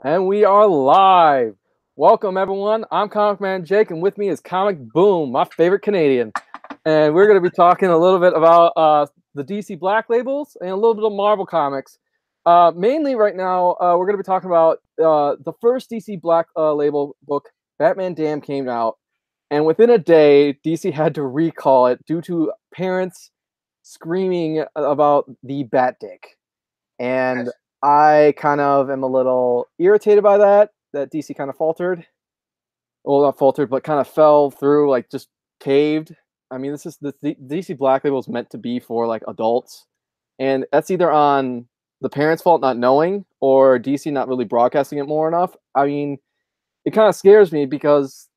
And we are live. Welcome, everyone. I'm ComicManJake, and with me is Comic Boom, my favorite Canadian. And we're going to be talking a little bit about the DC Black Labels and a little bit of Marvel Comics. Mainly right now, we're going to be talking about the first DC Black Label book, Batman Damn, came out. And within a day, DC had to recall it due to parents screaming about the Batdick. And Yes. I kind of am a little irritated by that DC kind of faltered. Well, not faltered, but kind of fell through, like just caved. I mean, this is the DC Black Label is meant to be for like adults, and that's either on the parents' fault not knowing or DC not really broadcasting it more enough. I mean, it kind of scares me because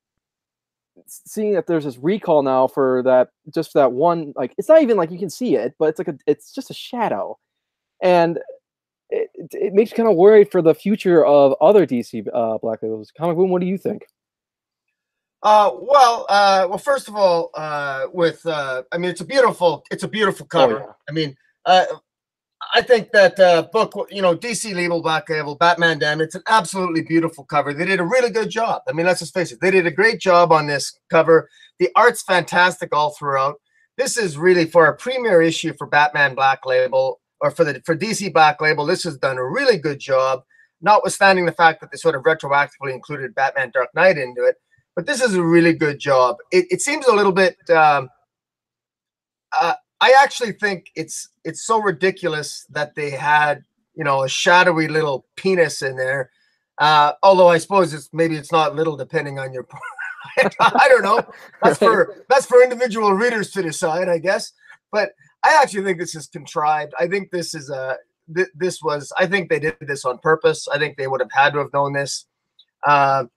seeing that there's this recall now for that, just for that one, like it's not even like you can see it, but it's just a shadow, and it makes you kind of worried for the future of other DC Black Labels. Comic Boom, what do you think? Well, first of all, I mean, it's a beautiful cover. Oh, yeah. I mean, I think that book, DC Label, Black Label, Batman Damn, it's an absolutely beautiful cover. They did a really good job. I mean, let's just face it, they did a great job on this cover. The art's fantastic all throughout. This is really for a premiere issue for Batman Black Label, or for DC Black Label. This has done a really good job, notwithstanding the fact that they sort of retroactively included Batman Dark Knight into it. But this is a really good job. It seems a little bit. I actually think it's so ridiculous that they had a shadowy little penis in there. Although I suppose maybe it's not little, depending on your. I don't know. That's for individual readers to decide, I guess. But I actually think this is contrived. I think this is I think they did this on purpose. I think they would have had to have known this. And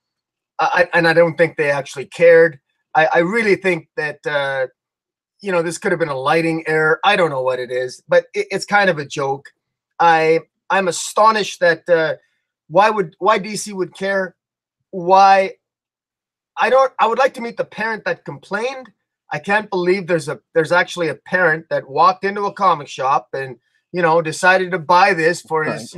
I don't think they actually cared. I really think that this could have been a lighting error. I don't know what it is, but it's kind of a joke. I'm astonished that why DC would care. Why I would like to meet the parent that complained. I can't believe there's actually a parent that walked into a comic shop and decided to buy this for his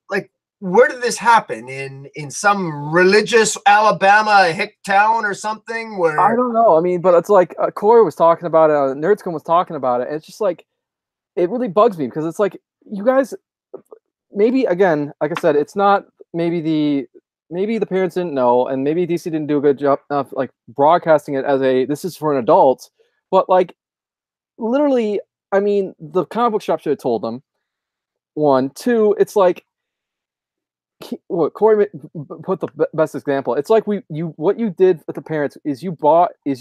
like. Where did this happen? In some religious Alabama hick town or something? Where I don't know. I mean, but it's like Corey was talking about it, NerdScum was talking about it, and it's just like it really bugs me because it's like you guys maybe, again, like I said, it's not maybe the parents didn't know, and maybe DC didn't do a good job of like broadcasting it as this is for an adult, but like literally, I mean, the comic book shop should have told them. One, two, it's like. What Corey put the best example. It's like what you did with the parents is you brought a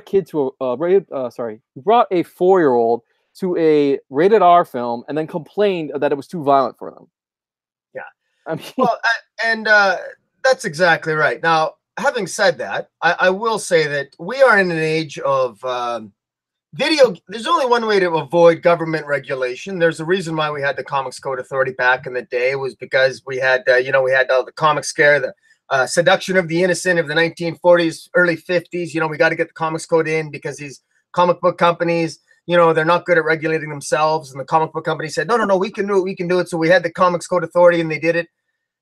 kid to you brought a 4-year-old to a rated R film and then complained that it was too violent for them. Yeah, I mean, well, and that's exactly right. Now, having said that, I will say that we are in an age of there's only one way to avoid government regulation. There's a reason why we had the Comics Code Authority back in the day. It was because we had, we had the comic scare, the seduction of the innocent of the 1940s, early 50s. We got to get the Comics Code in because these comic book companies, they're not good at regulating themselves. And the comic book company said, no, we can do it. So we had the Comics Code Authority and they did it.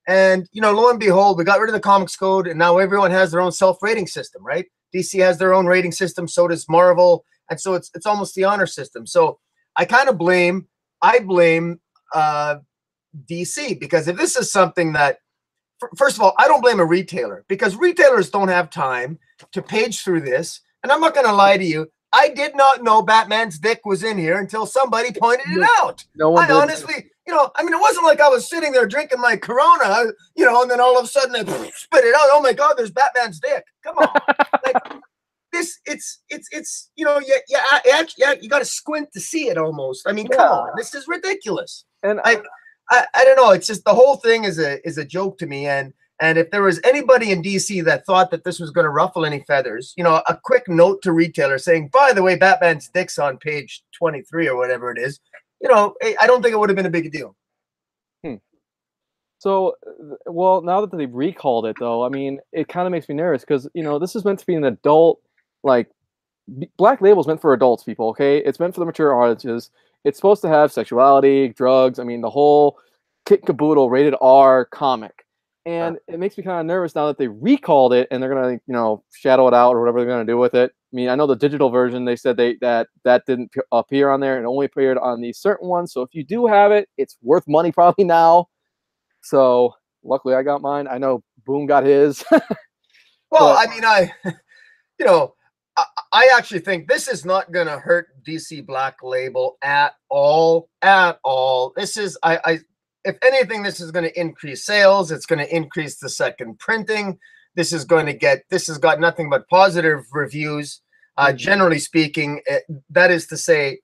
And, lo and behold, we got rid of the Comics Code and now everyone has their own self-rating system, right? DC has their own rating system. So does Marvel. And so it's almost the honor system. So I kind of blame DC, because if this is something that, first of all, I don't blame a retailer, because retailers don't have time to page through this. And I'm not going to lie to you. I did not know Batman's dick was in here until somebody pointed it out. No one did. Honestly, I mean, it wasn't like I was sitting there drinking my Corona, and then all of a sudden I spit it out. Oh my God, there's Batman's dick. Come on. Like, it's you got to squint to see it almost. I mean, come on, this is ridiculous. And I don't know. It's just the whole thing is a joke to me. And if there was anybody in DC that thought that this was going to ruffle any feathers, a quick note to retailers saying, by the way, Batman's dick's on page 23 or whatever it is. I don't think it would have been a big deal. So, well, now that they've recalled it, though, I mean, it kind of makes me nervous because this is meant to be an adult. Like, Black Label's meant for adults, people, okay? It's meant for the mature audiences. it's supposed to have sexuality, drugs. I mean, the whole kit caboodle, rated R comic. And it makes me kind of nervous now that they recalled it and they're gonna, shadow it out or whatever they're gonna do with it. I mean, I know the digital version they said that didn't appear on there and only appeared on these certain ones. So if you do have it, it's worth money probably now. So luckily I got mine. I know Boom got his. Well, I mean, you know, I actually think this is not going to hurt DC Black Label at all. At all. This is, if anything, this is going to increase sales. It's going to increase the second printing. This has got nothing but positive reviews. Generally speaking, that is to say,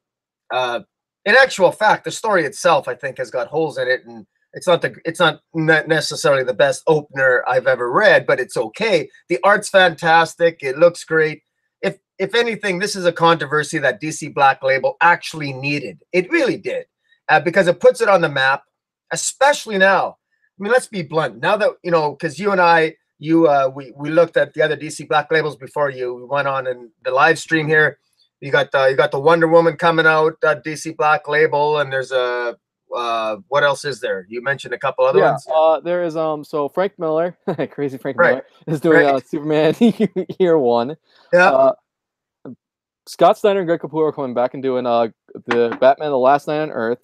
in actual fact, the story itself, I think, has got holes in it, and it's not necessarily the best opener I've ever read, but it's okay. The art's fantastic. It looks great. If anything, this is a controversy that DC Black Label actually needed. It really did, because it puts it on the map, especially now. I mean, let's be blunt. Now that, because you and I, we looked at the other DC Black Labels before we went on in the live stream here. You got the Wonder Woman coming out, DC Black Label, and there's what else is there? You mentioned a couple other ones. There is so Frank Miller, crazy Frank Miller, is doing Superman Year One. Yeah. Scott Snyder and Greg Capullo are coming back and doing the Batman: The Last Night on Earth.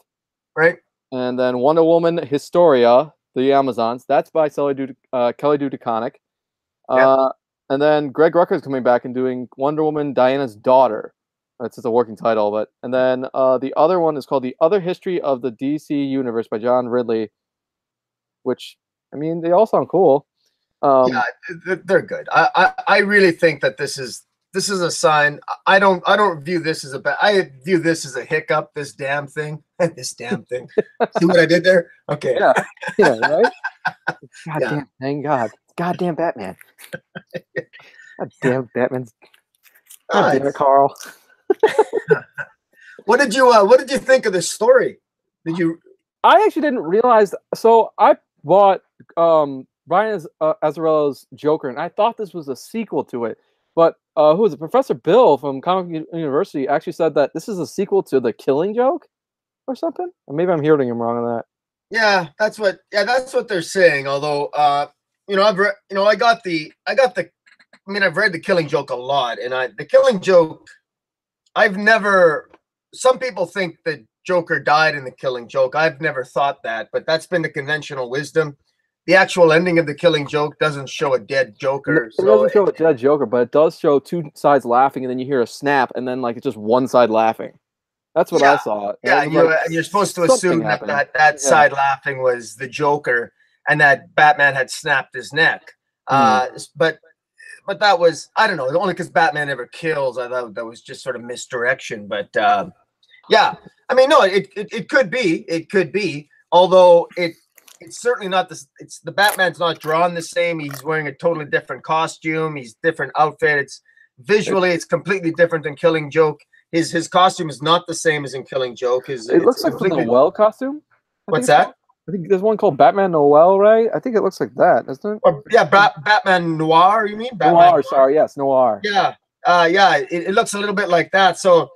Right. And then Wonder Woman Historia, the Amazons. That's by Kelly DuDuConic. And then Greg Rucka is coming back and doing Wonder Woman Diana's Daughter. That's just a working title, and then the other one is called The Other History of the DC Universe by John Ridley, which, I mean, they all sound cool. Yeah, they're good. I really think that this is a sign. I don't view this as I view this as a hiccup. This damn thing. This damn thing. See what I did there? Okay. Yeah, right. Goddamn, thank God. Goddamn Batman. Goddamn Batman's. Goddamn it, Carl. What did you think of this story? I actually didn't realize. So I bought Brian Azzarello's Joker, and I thought this was a sequel to it. But who was it? Professor Bill from Comic University actually said that this is a sequel to The Killing Joke, or something. Or maybe I'm hearing him wrong on that. Yeah, that's what they're saying. Although, I've read The Killing Joke a lot, and The Killing Joke, some people think that Joker died in The Killing Joke. I've never thought that, but that's been the conventional wisdom. The actual ending of The Killing Joke doesn't show a dead Joker. It doesn't show a dead Joker, but it does show two sides laughing, and then you hear a snap, and then it's just one side laughing. That's what I saw. And you're supposed to assume that side laughing was the Joker, and that Batman had snapped his neck. But that was, I don't know, only because Batman never kills. I thought that was just sort of misdirection. But yeah, I mean, no, it could be, although it's certainly not the Batman's not drawn the same. He's wearing a totally different costume. He's different outfit. It's completely different than Killing Joke. His costume is not the same as in Killing Joke. It looks like the Noel costume. What's that? I think there's one called Batman Noel, right? I think it looks like that, doesn't it? Batman Noir. You mean Batman Noir? Sorry, yes, Noir. Yeah, it looks a little bit like that. So,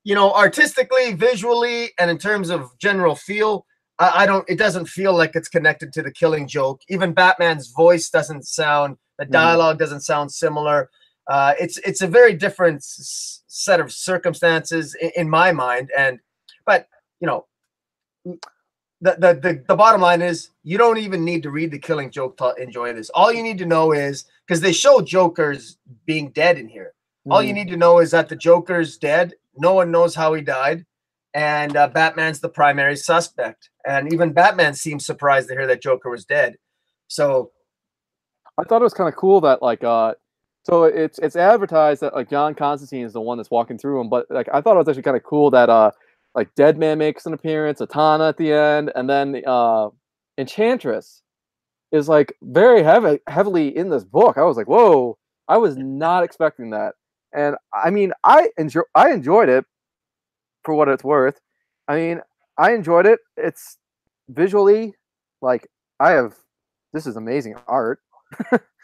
artistically, visually, and in terms of general feel, it doesn't feel like it's connected to The Killing Joke. Even Batman's voice doesn't sound, the dialogue doesn't sound similar. It's a very different set of circumstances in my mind. But the bottom line is you don't even need to read The Killing Joke to enjoy this. All you need to know is, because they show Jokers being dead in here. All you need to know is that the Joker's dead. No one knows how he died. And Batman's the primary suspect. And even Batman seems surprised to hear that Joker was dead. So I thought it was kind of cool that so it's advertised that John Constantine is the one that's walking through him, but I thought it was actually kind of cool that Deadman makes an appearance, Atana at the end, and then Enchantress is very heavily in this book. I was like, whoa, I was not expecting that. And I mean, I enjoyed it for what it's worth. I mean, I enjoyed it. It's visually this is amazing art.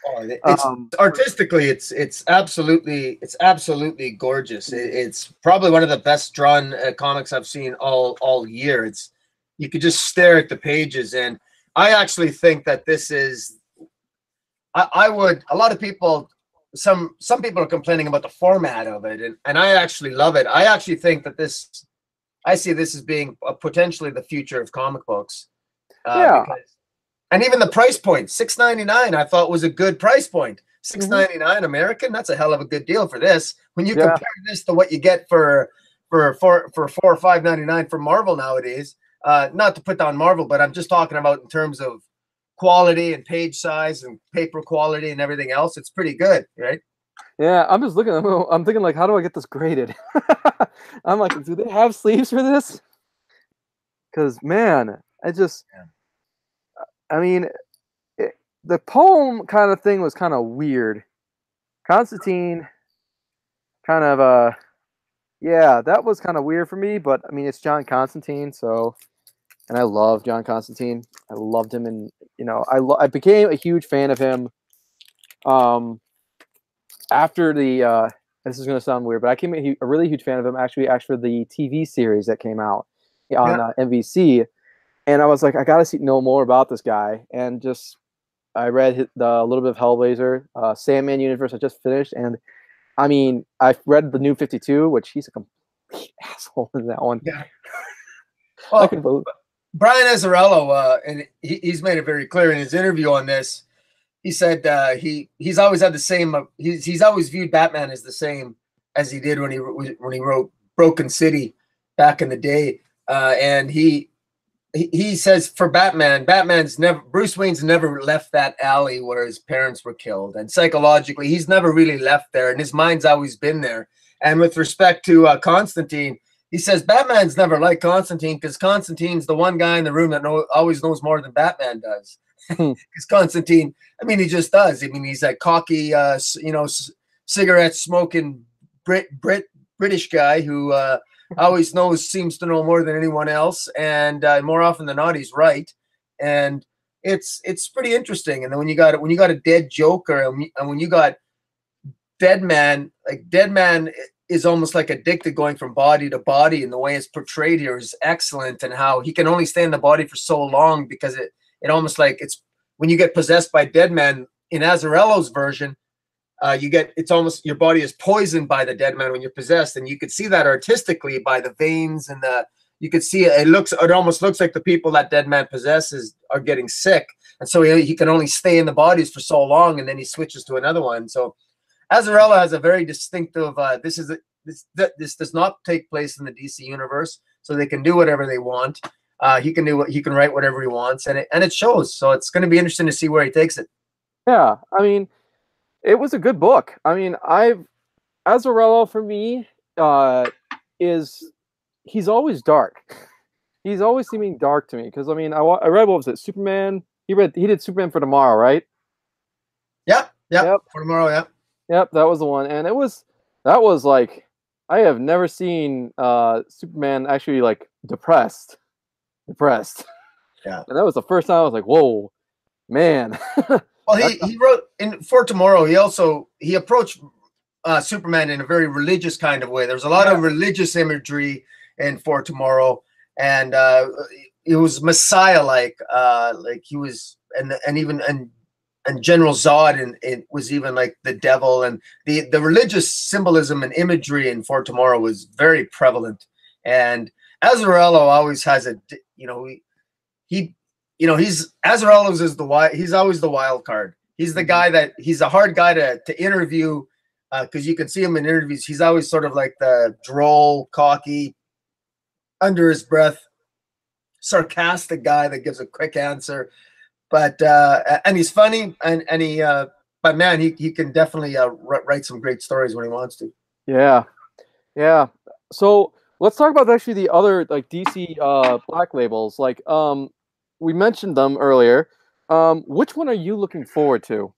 Oh, it's Um, artistically, it's absolutely gorgeous. It's probably one of the best drawn comics I've seen all year. It's you could just stare at the pages, and I actually think that this is. I would. A lot of people, some people are complaining about the format of it, and I actually love it. I actually think that this. I see this as being potentially the future of comic books, yeah. because and even the price point, $6.99, I thought was a good price point. Six Hmm. ninety nine American, that's a hell of a good deal for this. When you Yeah. compare this to what you get for $4 or $5.99 from Marvel nowadays, not to put down Marvel, but I'm just talking about in terms of quality and page size and paper quality and everything else. It's pretty good, right? Yeah. I'm just looking. I'm thinking like, how do I get this graded? I'm like, do they have sleeves for this? Because man, I just, Yeah. I mean, the poem kind of thing was kind of weird. Constantine, kind of, yeah, that was kind of weird for me. But I mean, it's John Constantine, so, and I love John Constantine. I loved him, and I became a huge fan of him. Um, after the this is gonna sound weird, but I became a really huge fan of him actually after the TV series that came out Yeah. on NBC, and I was like, I gotta know more about this guy, and just I read the little bit of Hellblazer, Sandman universe. I just finished, and I mean, I read the New 52, which he's a complete asshole in that one. Yeah. I Well, can believe. Brian Azzarello, and he's made it very clear in his interview on this. He said he's always had the same. He's always viewed Batman as the same as he did when he wrote Broken City back in the day. And he says for Batman's never Bruce Wayne's never left that alley where his parents were killed, and psychologically he's never really left there, and his mind's always been there. And with respect to Constantine, he says Batman's never liked Constantine because Constantine's the one guy in the room that always knows more than Batman does. Hmm. Because Constantine, I mean, he just does. I mean, he's that cocky, cigarette smoking British guy who always seems to know more than anyone else, and more often than not, he's right. And it's pretty interesting. And then when you got a dead Joker, and when you got Dead Man is almost like addicted, going from body to body, and the way it's portrayed here is excellent, and how he can only stay in the body for so long because it almost like it's when you get possessed by Dead Man in Azzarello's version, it's almost your body is poisoned by the dead man when you're possessed, and you could see that artistically by the veins and you could see it almost looks like the people that dead man possesses are getting sick, and so he can only stay in the bodies for so long, and then he switches to another one. So Azzarello has a very distinctive. This does not take place in the DC universe, so they can do whatever they want. He can write whatever he wants, and it shows. So it's going to be interesting to see where he takes it. Yeah, I mean, it was a good book. I mean, Azzarello for me is he's always dark. He's always seeming dark to me because I mean, I read what was it, Superman? He did Superman for Tomorrow, right? Yep. Yep. For tomorrow, yeah. Yep, that was the one, and that was like I have never seen Superman actually like depressed. Yeah. And that was the first time I was like, whoa, man. Well, he wrote in For Tomorrow. He approached Superman in a very religious kind of way. There was a lot of religious imagery in For Tomorrow, and it was Messiah-like. Like he was, and General Zod, and it was even like the devil, and the religious symbolism and imagery in For Tomorrow was very prevalent. And Azzarello always has he's Azzarello's he's always the wild card. He's the guy he's a hard guy to interview because you can see him in interviews. He's always sort of like the droll, cocky, under his breath, sarcastic guy that gives a quick answer. But and he's funny, and he but man, he can definitely write some great stories when he wants to. Yeah, yeah. So let's talk about actually the other like DC Black labels. Like we mentioned them earlier. Which one are you looking forward to?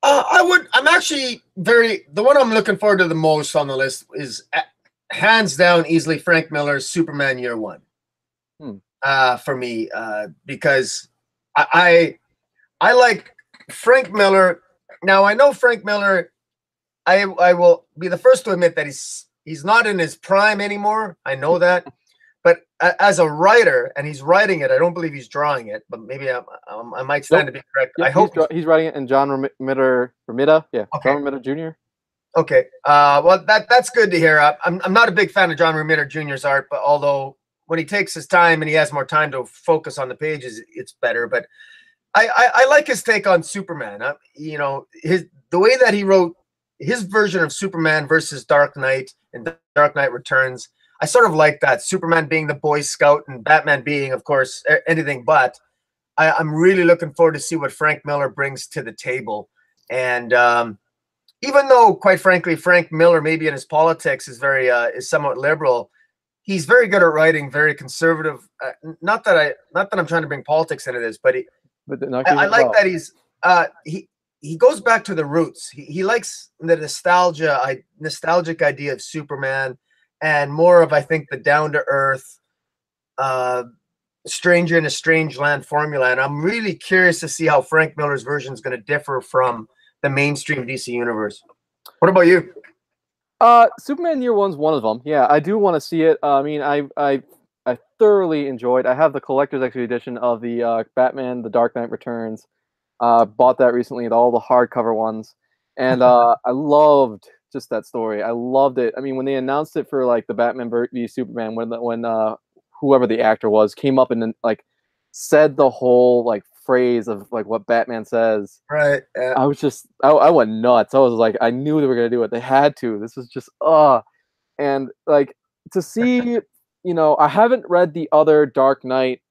I'm actually the one I'm looking forward to the most on the list is hands down easily Frank Miller's Superman Year One. For me, because I I like Frank Miller. Now I know Frank Miller. I will be the first to admit that he's not in his prime anymore. I know that, but as a writer, and he's writing it. I don't believe he's drawing it, but maybe I might stand to be correct. Yep, I hope he's writing it, and John Romita, yeah, okay. John Romita Jr. Okay, well that's good to hear. I'm not a big fan of John Romita Jr.'s art, but although when he takes his time and he has more time to focus on the pages, it's better. But I like his take on Superman. You know, the way that he wrote his version of Superman versus Dark Knight and Dark Knight Returns. I sort of like that. Superman being the Boy Scout and Batman being, of course, anything but. I'm really looking forward to see what Frank Miller brings to the table. And even though, quite frankly, Frank Miller, maybe in his politics, is somewhat liberal, he's very good at writing, very conservative. Not that I'm trying to bring politics into this, but I like that he goes back to the roots. He likes the nostalgic idea of Superman, and more of, I think, the down to earth, stranger in a strange land formula. And I'm really curious to see how Frank Miller's version is going to differ from the mainstream DC universe. What about you? Superman Year One's one of them. Yeah, I do want to see it. I mean, I thoroughly enjoyed. I have the collector's edition of the Batman: The Dark Knight Returns. Bought that recently, and all the hardcover ones, and I loved just that story. I loved it. I mean, when they announced it for like the Batman v Superman, when whoever the actor was came up and then like said the whole like phrase of like what Batman says, right? Yeah. I was just I went nuts. I was like, I knew they were gonna do it. They had to. This was just and like to see, you know, I haven't read the other Dark Knight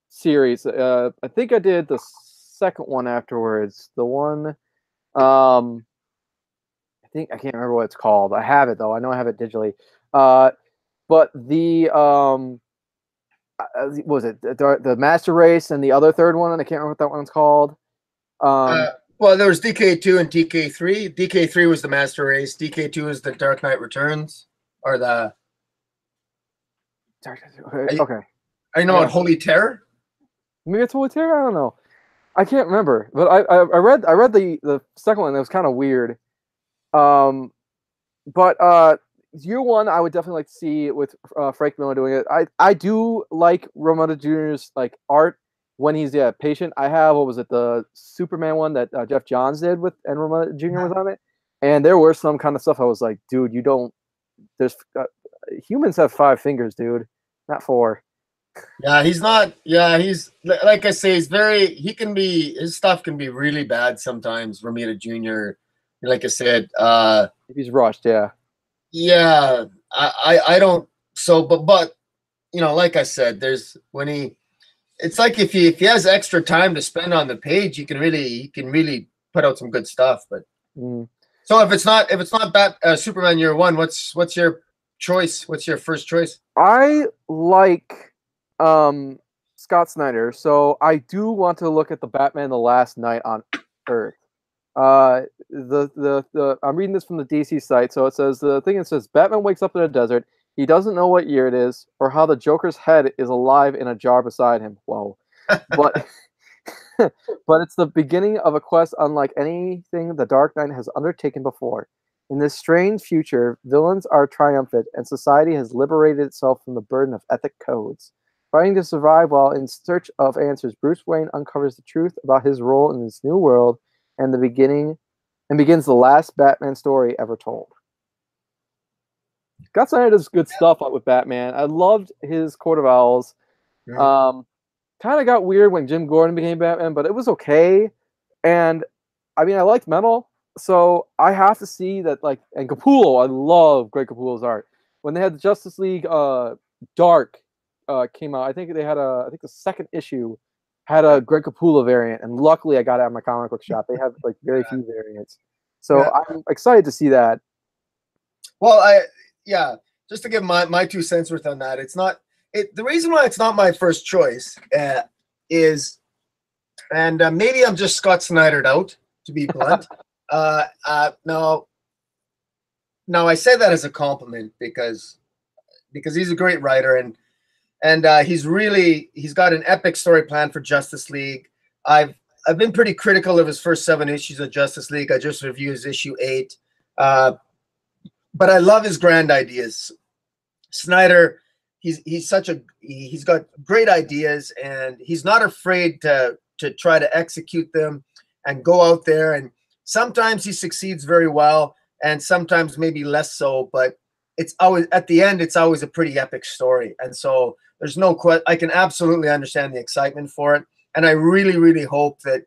series. I think I did the second one afterwards. The one I can't remember what it's called. I have it though. I know I have it digitally. But the what was it the Master Race and the other third one? I can't remember what that one's called. Well, there was DK2 and DK3. DK3 was the Master Race. DK2 is the Dark Knight Returns, or the. Okay. I know what Holy Terror. Maybe it's Holy Terror. I don't know. I can't remember, but I read the second one. That was kind of weird. But Year One, I would definitely like to see with Frank Miller doing it. I do like Romita Jr.'s like art when he's patient. I have the Superman one that Jeff Johns did with, and Romita Jr. was on it, and there were some kind of stuff I was like, dude, you don't. There's humans have 5 fingers, dude, not 4. Yeah, he's not. Yeah, he's like I say, his stuff can be really bad sometimes. Romita Jr. Like I said, if he's rushed, yeah. Yeah, I don't. So, but you know, like I said, it's like if he has extra time to spend on the page, he can really put out some good stuff. But so if it's not Superman Year One, what's your choice? What's your first choice? I like Scott Snyder, so I do want to look at the Batman: The Last Night on Earth. I'm reading this from the DC site, so it says Batman wakes up in a desert. He doesn't know what year it is or how the Joker's head is alive in a jar beside him. Whoa. But but it's the beginning of a quest unlike anything the Dark Knight has undertaken before. In this strange future, villains are triumphant and society has liberated itself from the burden of ethic codes. Fighting to survive while in search of answers, Bruce Wayne uncovers the truth about his role in this new world and begins the last Batman story ever told. Scott Snyder does good stuff with Batman. I loved his Court of Owls. Kind of got weird when Jim Gordon became Batman, but it was okay. And I mean, I liked Metal, so I have to see that. Like, and Capullo, I love Greg Capullo's art. When they had the Justice League Dark came out, I think the second issue had a Greg Capullo variant, and luckily I got it at my comic book shop. They have like very few variants, so I'm excited to see that. Well, just to give my 2 cents worth on that, the reason why it's not my first choice is, and maybe I'm just Scott Snydered out, to be blunt. No, I say that as a compliment because he's a great writer, and he's got an epic story plan for Justice League. I've been pretty critical of his first 7 issues of Justice League. I just reviewed his issue 8. But I love his grand ideas. Snyder, he's got great ideas, and he's not afraid to try to execute them and go out there. And sometimes he succeeds very well, and sometimes maybe less so. But it's always, at the end, it's always a pretty epic story. And so there's no question. I can absolutely understand the excitement for it, and I really, really hope that.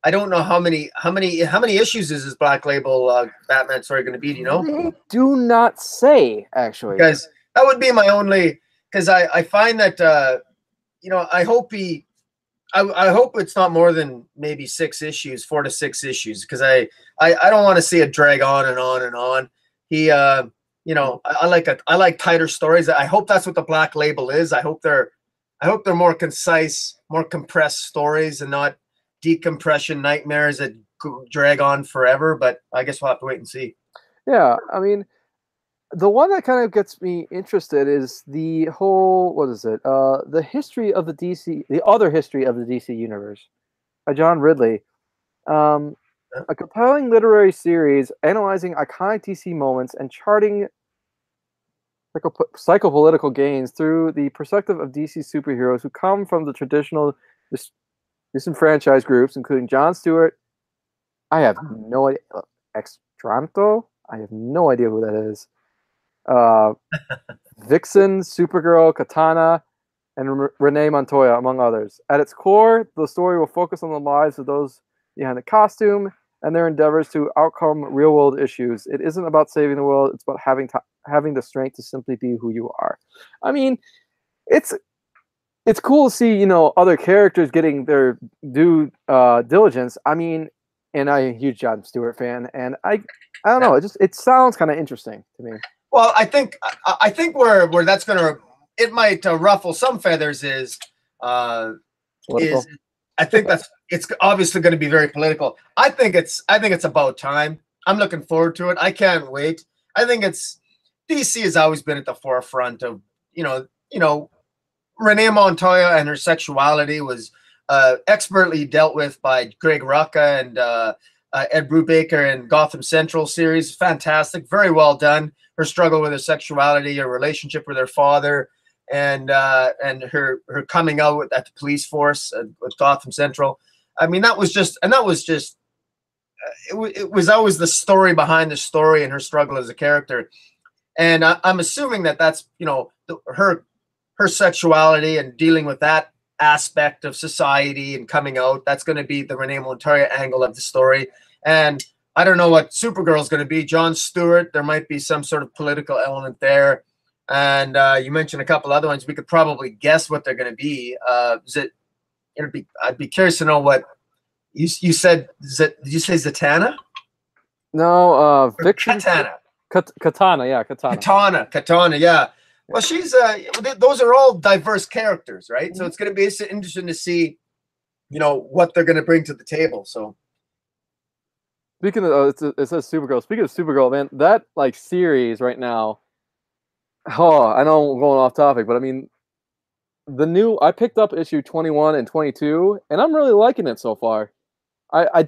I don't know how many issues is this Black Label Batman story going to be? Do you know? They do not say, actually. Because that would be my only. Because I find that you know, I hope it's not more than maybe 6 issues, 4 to 6 issues. Because I don't want to see it drag on and on and on. He you know, I like tighter stories. I hope that's what the Black Label is. I hope they're more concise, more compressed stories, and not decompression nightmares that drag on forever. But I guess we'll have to wait and see. Yeah, I mean, the one that kind of gets me interested is the whole, what is it? The history of the other history of the DC universe by John Ridley. A compelling literary series analyzing iconic DC moments and charting psychopolitical gains through the perspective of DC superheroes who come from the traditional disenfranchised groups, including Jon Stewart. I have no idea. Extranto? I have no idea who that is. Vixen, Supergirl, Katana, and Renee Montoya, among others. At its core, the story will focus on the lives of those behind the costume and their endeavors to outcome real-world issues. It isn't about saving the world. It's about having the strength to simply be who you are. I mean, it's cool to see, you know, other characters getting their due diligence. I mean, and I'm a huge Jon Stewart fan, and I don't know, it sounds kind of interesting to me. Well, I think where that's gonna, it might ruffle some feathers is I think it's obviously going to be very political. I think it's about time. I'm looking forward to it. I can't wait. I think DC has always been at the forefront of, you know, Renee Montoya and her sexuality was expertly dealt with by Greg Rucka and Ed Brubaker in Gotham Central series. Fantastic, very well done. Her struggle with her sexuality, her relationship with her father, and her coming out at the police force with Gotham Central. I mean, it was always the story behind the story and her struggle as a character. And I'm assuming that that's, you know, her sexuality and dealing with that aspect of society and coming out. That's going to be the Renee Montoya angle of the story. And I don't know what Supergirl is going to be. Jon Stewart, there might be some sort of political element there. And you mentioned a couple other ones. We could probably guess what they're going to be. I'd be curious to know what you said. Did you say Zatanna? No, Katana. Katana, yeah, Katana, yeah. Well, she's those are all diverse characters, right? So it's going to be interesting to see, you know, what they're going to bring to the table. So speaking of, it says Supergirl. Speaking of Supergirl, man, that like series right now. Oh, I know I'm going off topic, but I mean, I picked up issue 21 and 22, and I'm really liking it so far. I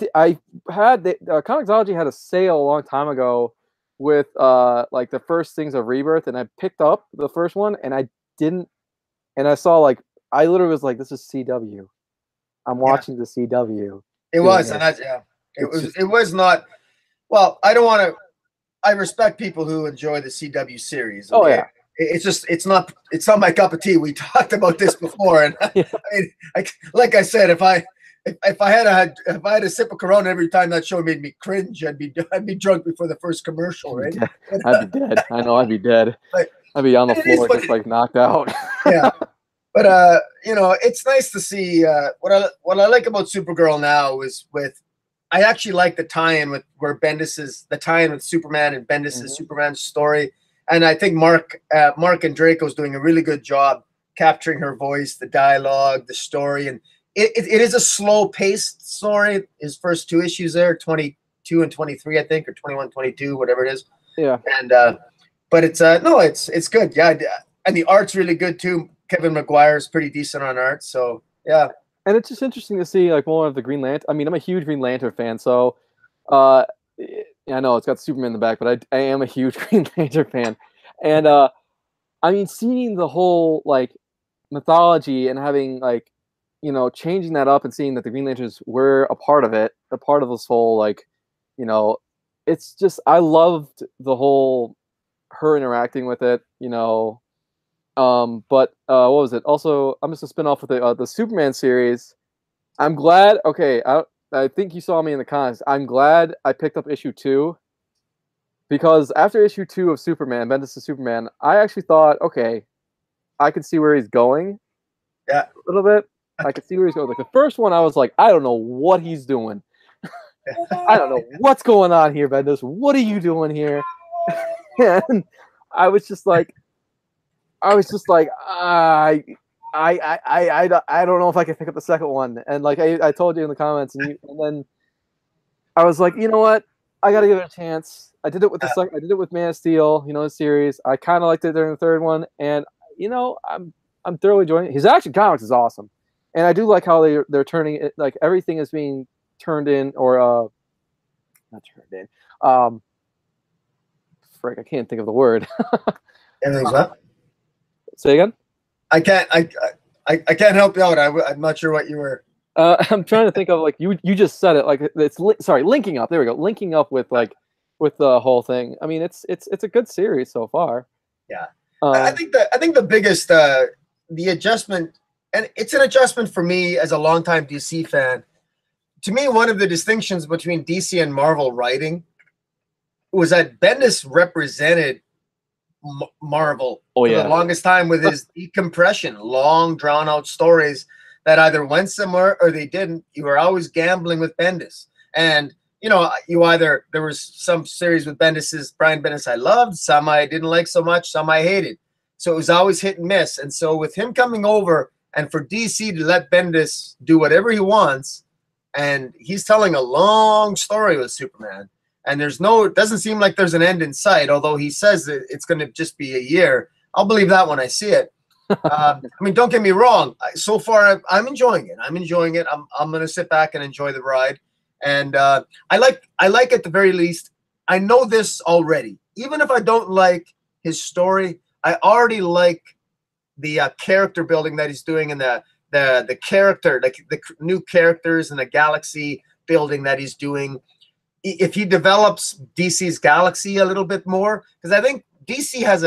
had Comixology had a sale a long time ago with like the first things of Rebirth, and I picked up the first one, and I saw like I literally was like, this is CW. I'm watching the CW. It was, and it was not. Well, I don't want to. I respect people who enjoy the CW series. Okay? Oh yeah. It's not my cup of tea. We talked about this before, and Yeah. I mean, like I said, if I had a sip of Corona every time that show made me cringe, I'd be drunk before the first commercial, right? I'd be dead. I know I'd be dead. But I'd be on the floor just like knocked out. Yeah, but you know, it's nice to see what I like about Supergirl now is I actually like the tie-in with the tie-in with Superman and Bendis's Superman story. And I think Mark and Draco's doing a really good job capturing her voice, the dialogue, the story. And it is a slow-paced story. His first 2 issues there, 22 and 23, I think, or 21, 22, whatever it is. Yeah. And but it's it's good. Yeah, and the art's really good too. Kevin McGuire's pretty decent on art. So yeah. and it's just interesting to see like more of the Green Lantern. I mean, I'm a huge Green Lantern fan, so uh, I know it's got Superman in the back, but I am a huge Green Lantern fan, and I mean, seeing the whole like mythology and having like changing that up and seeing that the Green Lanterns were a part of it, a part of this whole like you know, it's just I loved the whole her interacting with it, but what was it? Also, I'm just a spin off with the Superman series. I'm glad. Okay, I think you saw me in the comments. I'm glad I picked up issue 2 because after issue 2 of Superman, Bendis' Superman, I actually thought, okay, I could see where he's going. Yeah, a little bit. I could see where he's going. Like the first one, I was like, I don't know what he's doing. I don't know what's going on here, Bendis. What are you doing here? And I was just like, I don't know if I can pick up the second one. And like I told you in the comments, and then I was like, you know what? I got to give it a chance. I did it with I did it with Man of Steel, the series. I kind of liked it during the third one, and I'm thoroughly enjoying it. His Action Comics is awesome, and I do like how they're turning it, like everything is being turned in, or not turned in. Frick, I can't think of the word. Everything's up. Say again. I can't can't help you out. I'm not sure what you were. I'm trying to think of like you just said it, like it's linking up. There we go, linking up with with the whole thing. I mean, it's a good series so far. Yeah, I think the biggest the adjustment, and it's an adjustment for me as a longtime DC fan. To me, one of the distinctions between DC and Marvel writing was that Bendis represented Marvel for the longest time with his decompression, long, drawn-out stories that either went somewhere or they didn't. You were always gambling with Bendis. And, there was some series with Brian Bendis I loved, some I didn't like so much, some I hated. So it was always hit and miss. And so with him coming over and for DC to let Bendis do whatever he wants, and he's telling a long story with Superman, and it doesn't seem like there's an end in sight, although he says that it's going to just be a year. I'll believe that when I see it. I mean, don't get me wrong. So far, I'm enjoying it. I'm going to sit back and enjoy the ride. And I like at the very least, I know this already. Even if I don't like his story, I already like the character building that he's doing and the character, like the new characters and the galaxy building that he's doing. If he develops DC's galaxy a little bit more, because I think DC has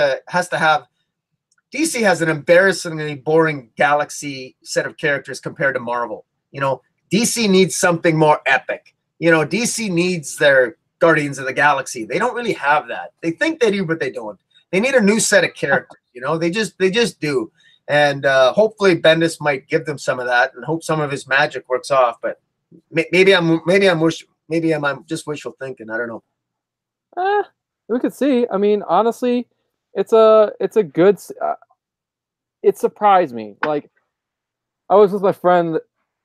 an embarrassingly boring galaxy set of characters compared to Marvel. DC needs something more epic. DC needs their Guardians of the Galaxy. They don't really have that. They think they do, but they don't. They need a new set of characters. They just do. And hopefully Bendis might give them some of that, and hope some of his magic works off. But maybe I'm just wishful thinking. I don't know. We could see. I mean, honestly, it's a good. It surprised me. Like, I was with my friend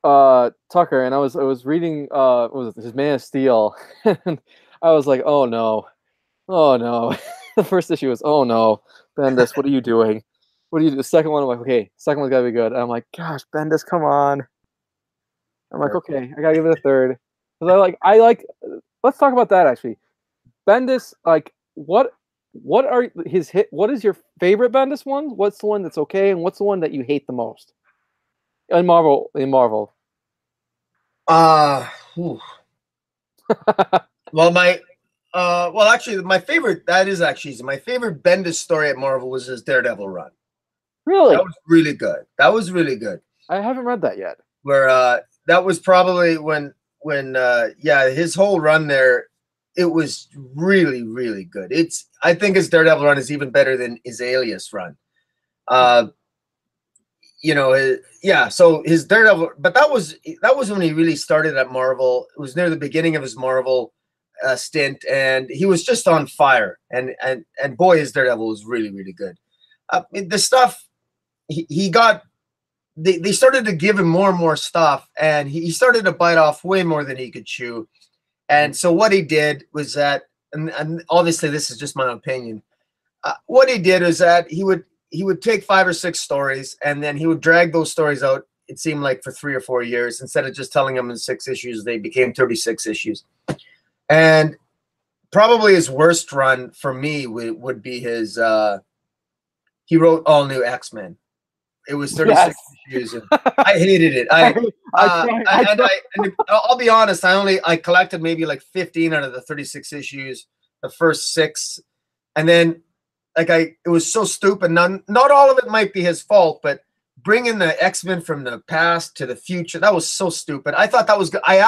Tucker, and I was reading what was it, his Man of Steel, and I was like, oh no. The first issue was, oh no, Bendis, what are you doing? What do you do? The second one, I'm like, okay, second one's gotta be good. And I'm like, gosh, Bendis, come on. I'm like, okay, I gotta give it a third. Because let's talk about that actually. Bendis, like, what are his hit? What is your favorite Bendis one? What's the one that's okay, and what's the one that you hate the most? In Marvel. Well, actually, my favorite Bendis story at Marvel was his Daredevil run. Really? That was really good. I haven't read that yet. Where that was probably when his whole run there, it was really, really good. I think his Daredevil run is even better than his Alias run. So his Daredevil, but that was when he really started at Marvel. It was near the beginning of his Marvel stint, and he was just on fire. And boy, his Daredevil was really, really good. The stuff he got, they started to give him more and more stuff, and he started to bite off way more than he could chew. And so what he did was that, and obviously this is just my opinion, what he did is that he would take 5 or 6 stories, and then he would drag those stories out it seemed like for 3 or 4 years. Instead of just telling them in 6 issues, they became 36 issues. And probably his worst run for me would be his, he wrote All New X-Men. It was 36 issues. And I hated it. I'll be honest, I collected maybe like 15 out of the 36 issues, the first 6. And then it was so stupid. Not all of it might be his fault, but bringing the X-Men from the past to the future, that was so stupid. I thought that was good. I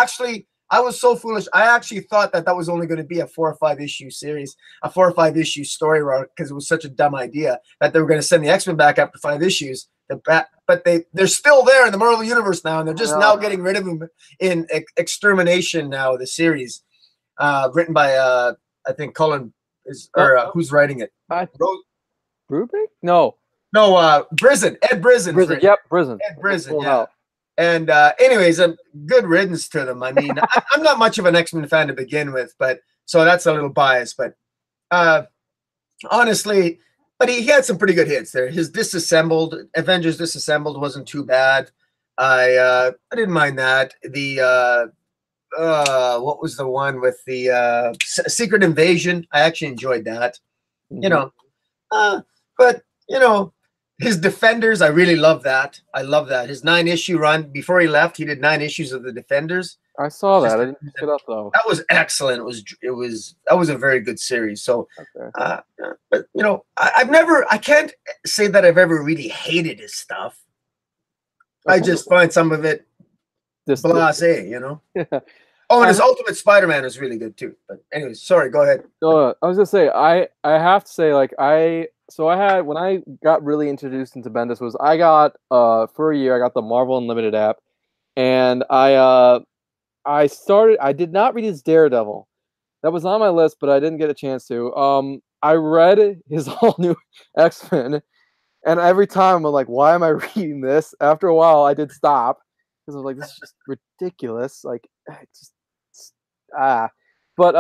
was so foolish. I actually thought that was only going to be a 4 or 5 issue series, a 4 or 5 issue story arc, because it was such a dumb idea that they were going to send the X-Men back after 5 issues. But they're still there in the Marvel Universe now, and they're just now getting rid of them in Extermination now, the series, written by I think Cullen who's writing it? Brubaker? No, Brisen. Ed Brisen. Yep, Brisen. Ed Brisen. Yeah. And anyways, good riddance to them. I mean, I'm not much of an X-Men fan to begin with, but so that's a little biased. But honestly, but he had some pretty good hits there. His Avengers Disassembled wasn't too bad. I didn't mind that. The what was the one with the Secret Invasion? I actually enjoyed that. You know, but you know. His Defenders, I really love that. I love that. His 9-issue run before he left, he did 9 issues of the Defenders. I saw that. I didn't pick it up though. That was excellent. That was a very good series. So, but you know, I can't say that I've ever really hated his stuff. I just find some of it blasé, you know. Oh, and his Ultimate Spider-Man is really good too. But anyways, sorry, go ahead. I was gonna say I have to say when I got really introduced into Bendis was I got for a year I got the Marvel Unlimited app, and I did not read his Daredevil. That was on my list, but I didn't get a chance to. I read his All New X-Men, and every time I'm like, why am I reading this? After a while, I did stop because I was like, this is just ridiculous. Like, but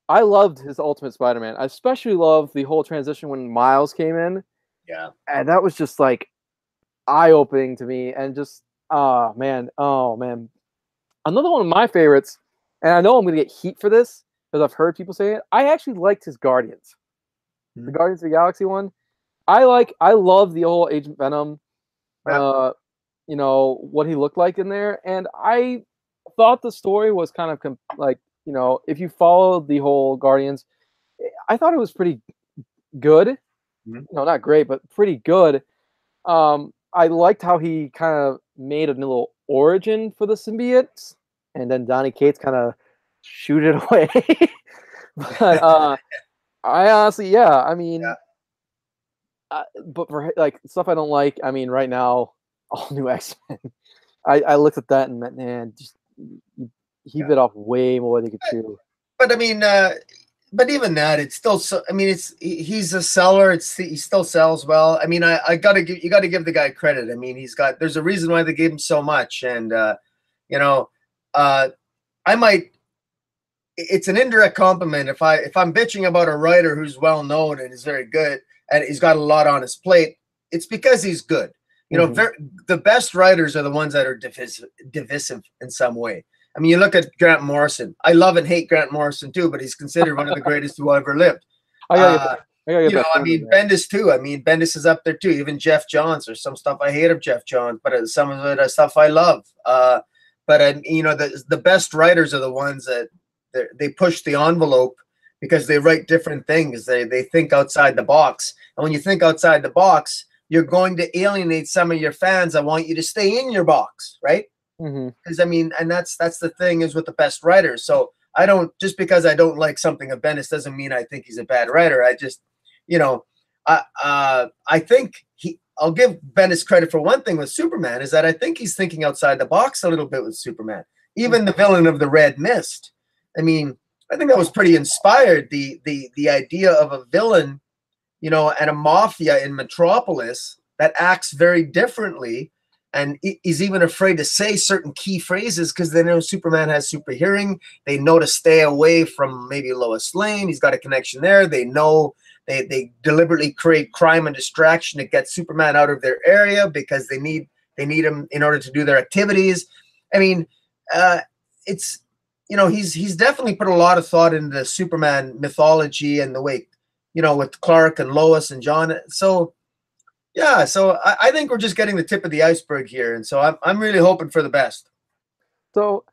I loved his Ultimate Spider-Man. I especially loved the whole transition when Miles came in. Yeah. And that was just like eye-opening to me. And just, oh man. Another one of my favorites, and I know I'm going to get heat for this because I've heard people say it. I actually liked his Guardians. The Guardians of the Galaxy one. I love the whole Agent Venom, you know, what he looked like in there. And I thought the story was kind of like, you know, if you followed the whole Guardians, I thought it was pretty good. No, not great, but pretty good. I liked how he kind of made a little origin for the symbiotes, and then Donny Cates kind of shoot it away. But I honestly, I mean, but for like stuff I don't like, I mean, right now, All New X-Men. I looked at that and man, just. He bit off way more than he could chew. But I mean, but even that, it's still so. I mean, he's a seller. He still sells well. I mean, you got to give the guy credit. I mean, there's a reason why they gave him so much, and you know, it's an indirect compliment if I'm bitching about a writer who's well known and is very good and he's got a lot on his plate. It's because he's good. You know, the best writers are the ones that are divisive in some way. I mean, you look at Grant Morrison. I love and hate Grant Morrison too, but he's considered one of the greatest who ever lived. You know, I mean, Bendis too. I mean, Bendis is up there too. Even Jeff Johns. There's some stuff I hate of Jeff Johns, but some of it is stuff I love. But you know, the best writers are the ones that they push the envelope because they write different things. They think outside the box, and when you think outside the box, you're going to alienate some of your fans that want you to stay in your box, right? Because I mean, and that's the thing is with the best writers. So I don't, just because I don't like something of Bendis doesn't mean I think he's a bad writer. I just, you know, I think I'll give Bendis credit for one thing with Superman is that I think he's thinking outside the box a little bit with Superman. Even the villain of the Red Mist. I mean, I think that was pretty inspired. The idea of a villain, you know, and a mafia in Metropolis that acts very differently. And he's even afraid to say certain key phrases because they know Superman has super hearing. They know to stay away from maybe Lois Lane. He's got a connection there. They know they deliberately create crime and distraction to get Superman out of their area because they need They need him in order to do their activities. I mean, it's, you know, he's definitely put a lot of thought into the Superman mythology and the way, you know, with Clark and Lois and John. So yeah, so I think we're just getting the tip of the iceberg here, and so I'm really hoping for the best. So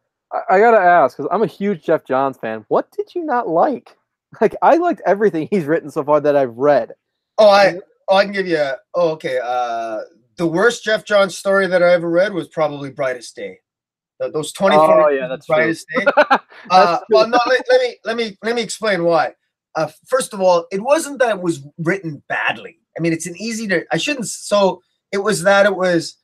I gotta ask, because I'm a huge Jeff Johns fan. What did you not like? Like, I liked everything he's written so far that I've read. Oh, I can give you a, oh, okay. The worst Jeff Johns story that I ever read was probably Brightest Day. Those 24 Oh yeah, that's Brightest true. Day. That's true. Well, no, let me explain why. First of all, it wasn't that it was written badly. I mean, it's an easy to, I shouldn't, so it was that it was,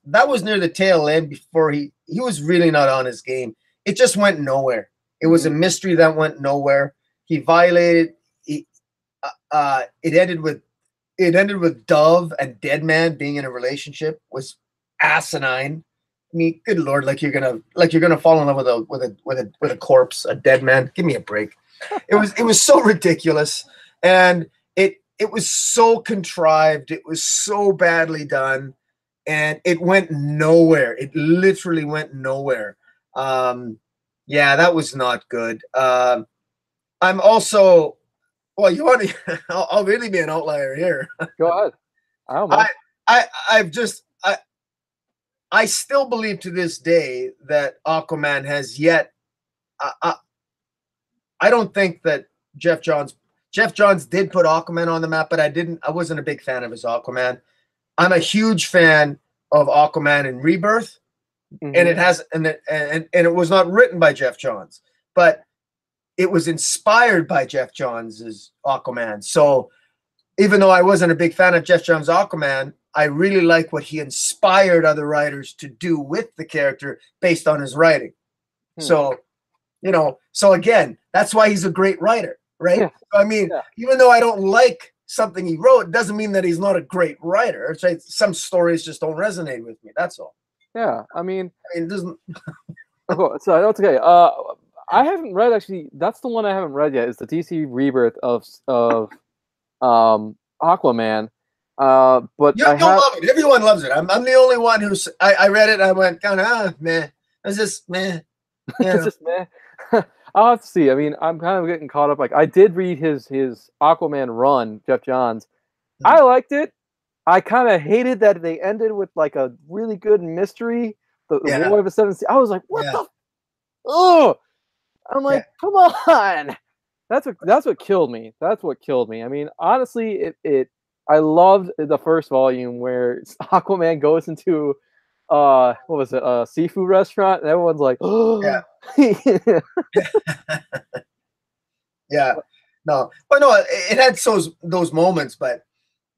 that was near the tail end before he was really not on his game. It just went nowhere. It was a mystery that went nowhere. He violated, it ended with Dove and Deadman being in a relationship was asinine. I mean, good Lord, like you're gonna fall in love with a corpse, a dead man. Give me a break. It was so ridiculous, and it was so contrived. It was so badly done, and it went nowhere. It literally went nowhere. Yeah, that was not good. I'm also, well, you want to? I'll really be an outlier here. Go ahead. I don't know. I've just I still believe to this day that Aquaman has yet. I don't think that Jeff Johns did put Aquaman on the map, but I wasn't a big fan of his Aquaman. I'm a huge fan of Aquaman in Rebirth, and it has and it was not written by Jeff Johns, but it was inspired by Jeff Johns' Aquaman. So even though I wasn't a big fan of Jeff Johns' Aquaman, I really like what he inspired other writers to do with the character based on his writing. So, you know, so again, that's why he's a great writer, right? Yeah. I mean, even though I don't like something he wrote, it doesn't mean that he's not a great writer. It's like some stories just don't resonate with me. That's all. Yeah, I mean, it doesn't. So that's okay. I haven't read, actually. That's the one I haven't read yet. Is the DC Rebirth of Aquaman. But You don't love it. Everyone loves it. I'm the only one who's. I read it. And I went kind of meh. It's just meh. It's just meh. I'll have to see. I mean, I'm kind of getting caught up. Like, I did read his Aquaman run, Jeff Johns. I liked it. I kind of hated that they ended with like a really good mystery. The War of the Seven Seas. I was like, what the? Oh, I'm like, come on. That's what killed me. That's what killed me. I mean, honestly, I loved the first volume where Aquaman goes into what was it, a seafood restaurant, and everyone's like, oh yeah. No, but no, it had those moments, but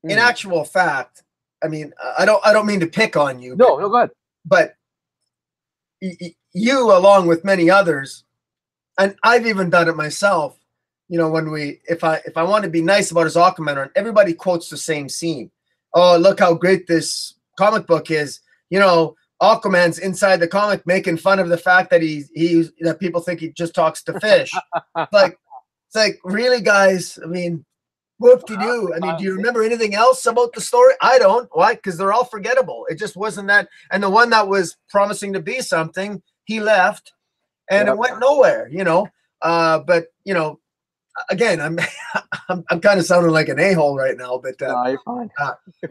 in actual fact, I mean, I don't mean to pick on you. No, go ahead. But you, along with many others, and I've even done it myself. You know, when if I want to be nice about his Aquaman, everybody quotes the same scene. Oh, look how great this comic book is. You know, Aquaman's inside the comic making fun of the fact that that people think he just talks to fish. It's like, really, guys? I mean, whoop-de-doo. I mean, do you remember anything else about the story? I don't. Why? Because they're all forgettable. It just wasn't that. And the one that was promising to be something, he left, and it went nowhere. You know, but you know, again, I'm kind of sounding like an a-hole right now, but you're fine.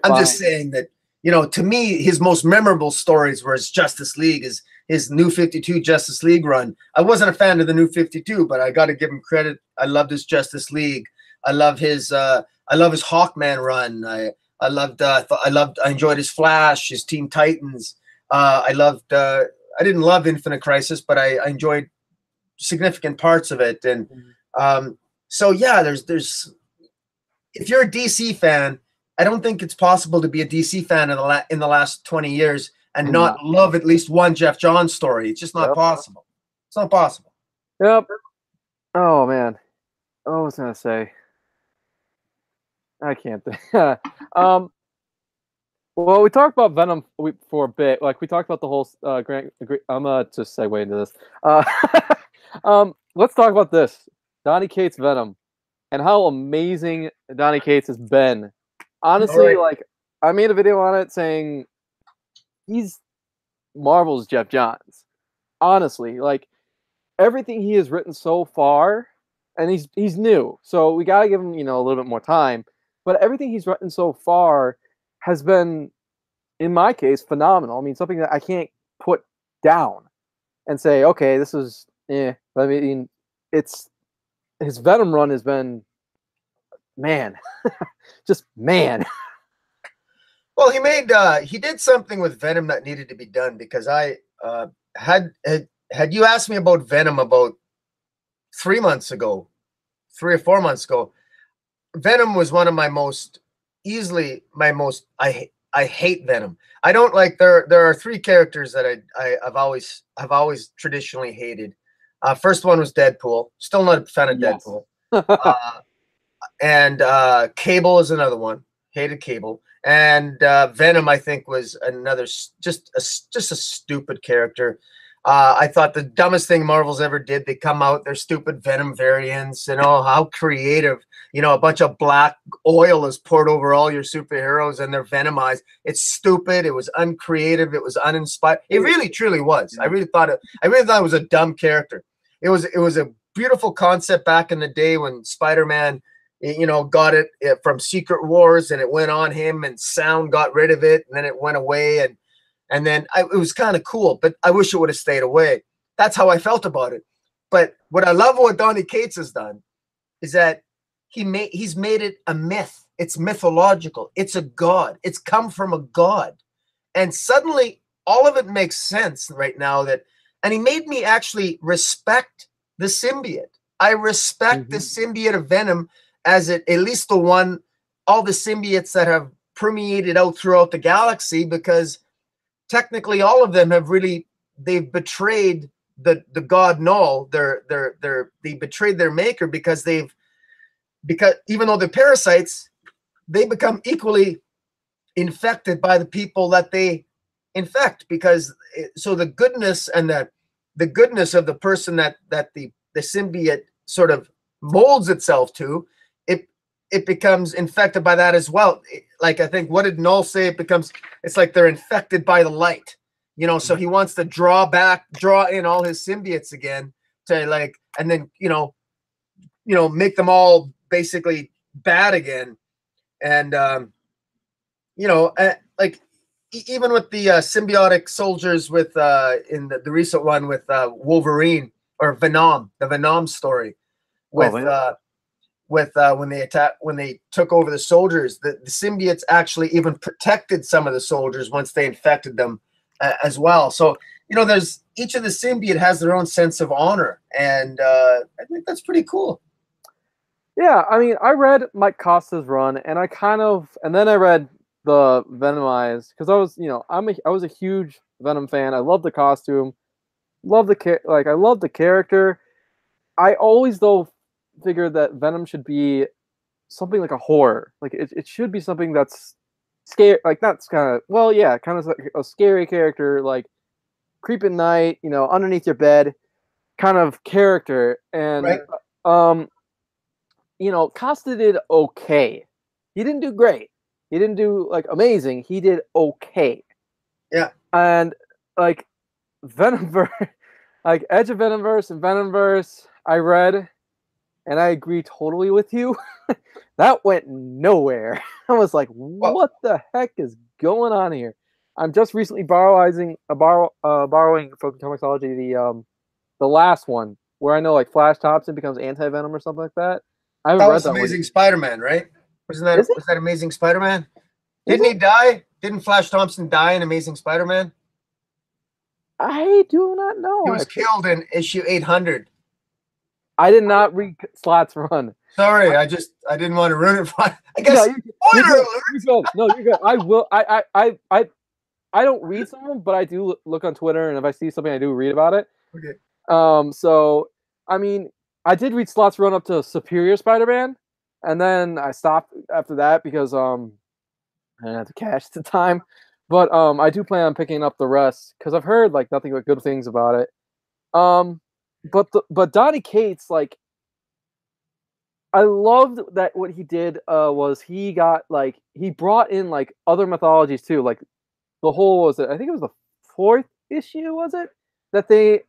I'm just saying that, you know, to me, his most memorable stories were his Justice League, his New 52 Justice League run. I wasn't a fan of the New 52, but I got to give him credit. I loved his Justice League. I love his Hawkman run. I enjoyed his Flash, his Teen Titans. I didn't love Infinite Crisis, but I enjoyed significant parts of it. And so yeah, there's if you're a DC fan, I don't think it's possible to be a DC fan in the last 20 years and not love at least one Jeff Johns story. It's just not possible. It's not possible. Yep. Oh man. Oh, I was gonna say. I can't think. Well, we talked about Venom for a bit. Like, we talked about the whole Grant. I'm gonna just segue into this. Let's talk about this. Donny Cates' Venom, and how amazing Donny Cates has been. Honestly, like, I made a video on it saying he's Marvel's Jeff Johns. Honestly, like everything he has written so far, and he's new, so we gotta give him, you know, a little bit more time. But everything he's written so far has been, in my case, phenomenal. I mean, something that I can't put down and say, okay, this is eh. I mean, it's his Venom run has been, man, just man. Well, he did something with Venom that needed to be done, because I had you asked me about Venom about 3 months ago, 3 or 4 months ago, Venom was one of my most easily my most I hate Venom. I don't like there are three characters that I've always traditionally hated. First one was Deadpool. Still not a fan of Yes. Deadpool. And Cable is another one. Hated Cable. And Venom, I think, was another just a stupid character. I thought the dumbest thing Marvel's ever did. They come out, their stupid Venom variants, and oh, how creative! You know, a bunch of black oil is poured over all your superheroes, and they're venomized. It's stupid. It was uncreative. It was uninspired. It really, truly was. I really thought it was a dumb character. It was a beautiful concept back in the day when Spider-Man, you know, got it from Secret Wars, and it went on him, and sound got rid of it, and then it went away, and then it was kind of cool, but I wish it would have stayed away. That's how I felt about it. But what I love what Donny Cates has done is that he's made it a myth. It's mythological. It's a god. It's come from a god. And suddenly all of it makes sense right now, and he made me actually respect the symbiote. I respect the symbiote of Venom as at least all the symbiotes that have permeated out throughout the galaxy, because technically all of them they've betrayed the god Null. They betrayed their maker, because even though they're parasites, they become equally infected by the people that they infect, because so the goodness and the goodness of the person that the symbiote sort of molds itself to, it becomes infected by that as well. Like, I think, what did Null say? It's like they're infected by the light, you know. So he wants to draw in all his symbiotes again to and then make them all basically bad again. And even with the symbiotic soldiers with in the recent one with Wolverine or Venom, the Venom story with when they took over the soldiers, the symbiotes actually even protected some of the soldiers once they infected them as well. So there's each of the symbiote has their own sense of honor, and I think that's pretty cool. Yeah, I mean, I read Mike Costa's run, and and then I read the Venomized, because I was a huge Venom fan. I love the costume, I love the character. I always though figured that Venom should be something like a horror. Like it should be something that's scary, like not kind of kind of like a scary character, like creep at night, underneath your bed kind of character. And right. Costa did okay. He didn't do great. He didn't do like amazing. He did okay. Yeah. And like Venomverse, like Edge of Venomverse and Venomverse, I read, and I agree totally with you. That went nowhere. I was like, what the heck is going on here? I'm just recently borrowing from Comixology the last one, where I know like Flash Thompson becomes anti-Venom or something like that. I haven't That read was that Amazing one. Spider-Man, right? Was that Amazing Spider-Man? Didn't he die? Didn't Flash Thompson die in Amazing Spider-Man? I do not know. He was killed in issue 800. I did not read Slot's run. Sorry, I didn't want to ruin it. I guess. You're good. No, you're good. I will. I don't read some of them, but I do look on Twitter, and if I see something, I do read about it. Okay. So I mean, I did read Slot's run up to Superior Spider-Man, and then I stopped after that because I didn't have the cash at the time. But I do plan on picking up the rest because I've heard like nothing but good things about it. But Donny Cates, like, I loved that what he did was he brought in like other mythologies too. Like the whole was it? I think it was the fourth issue, was it? That they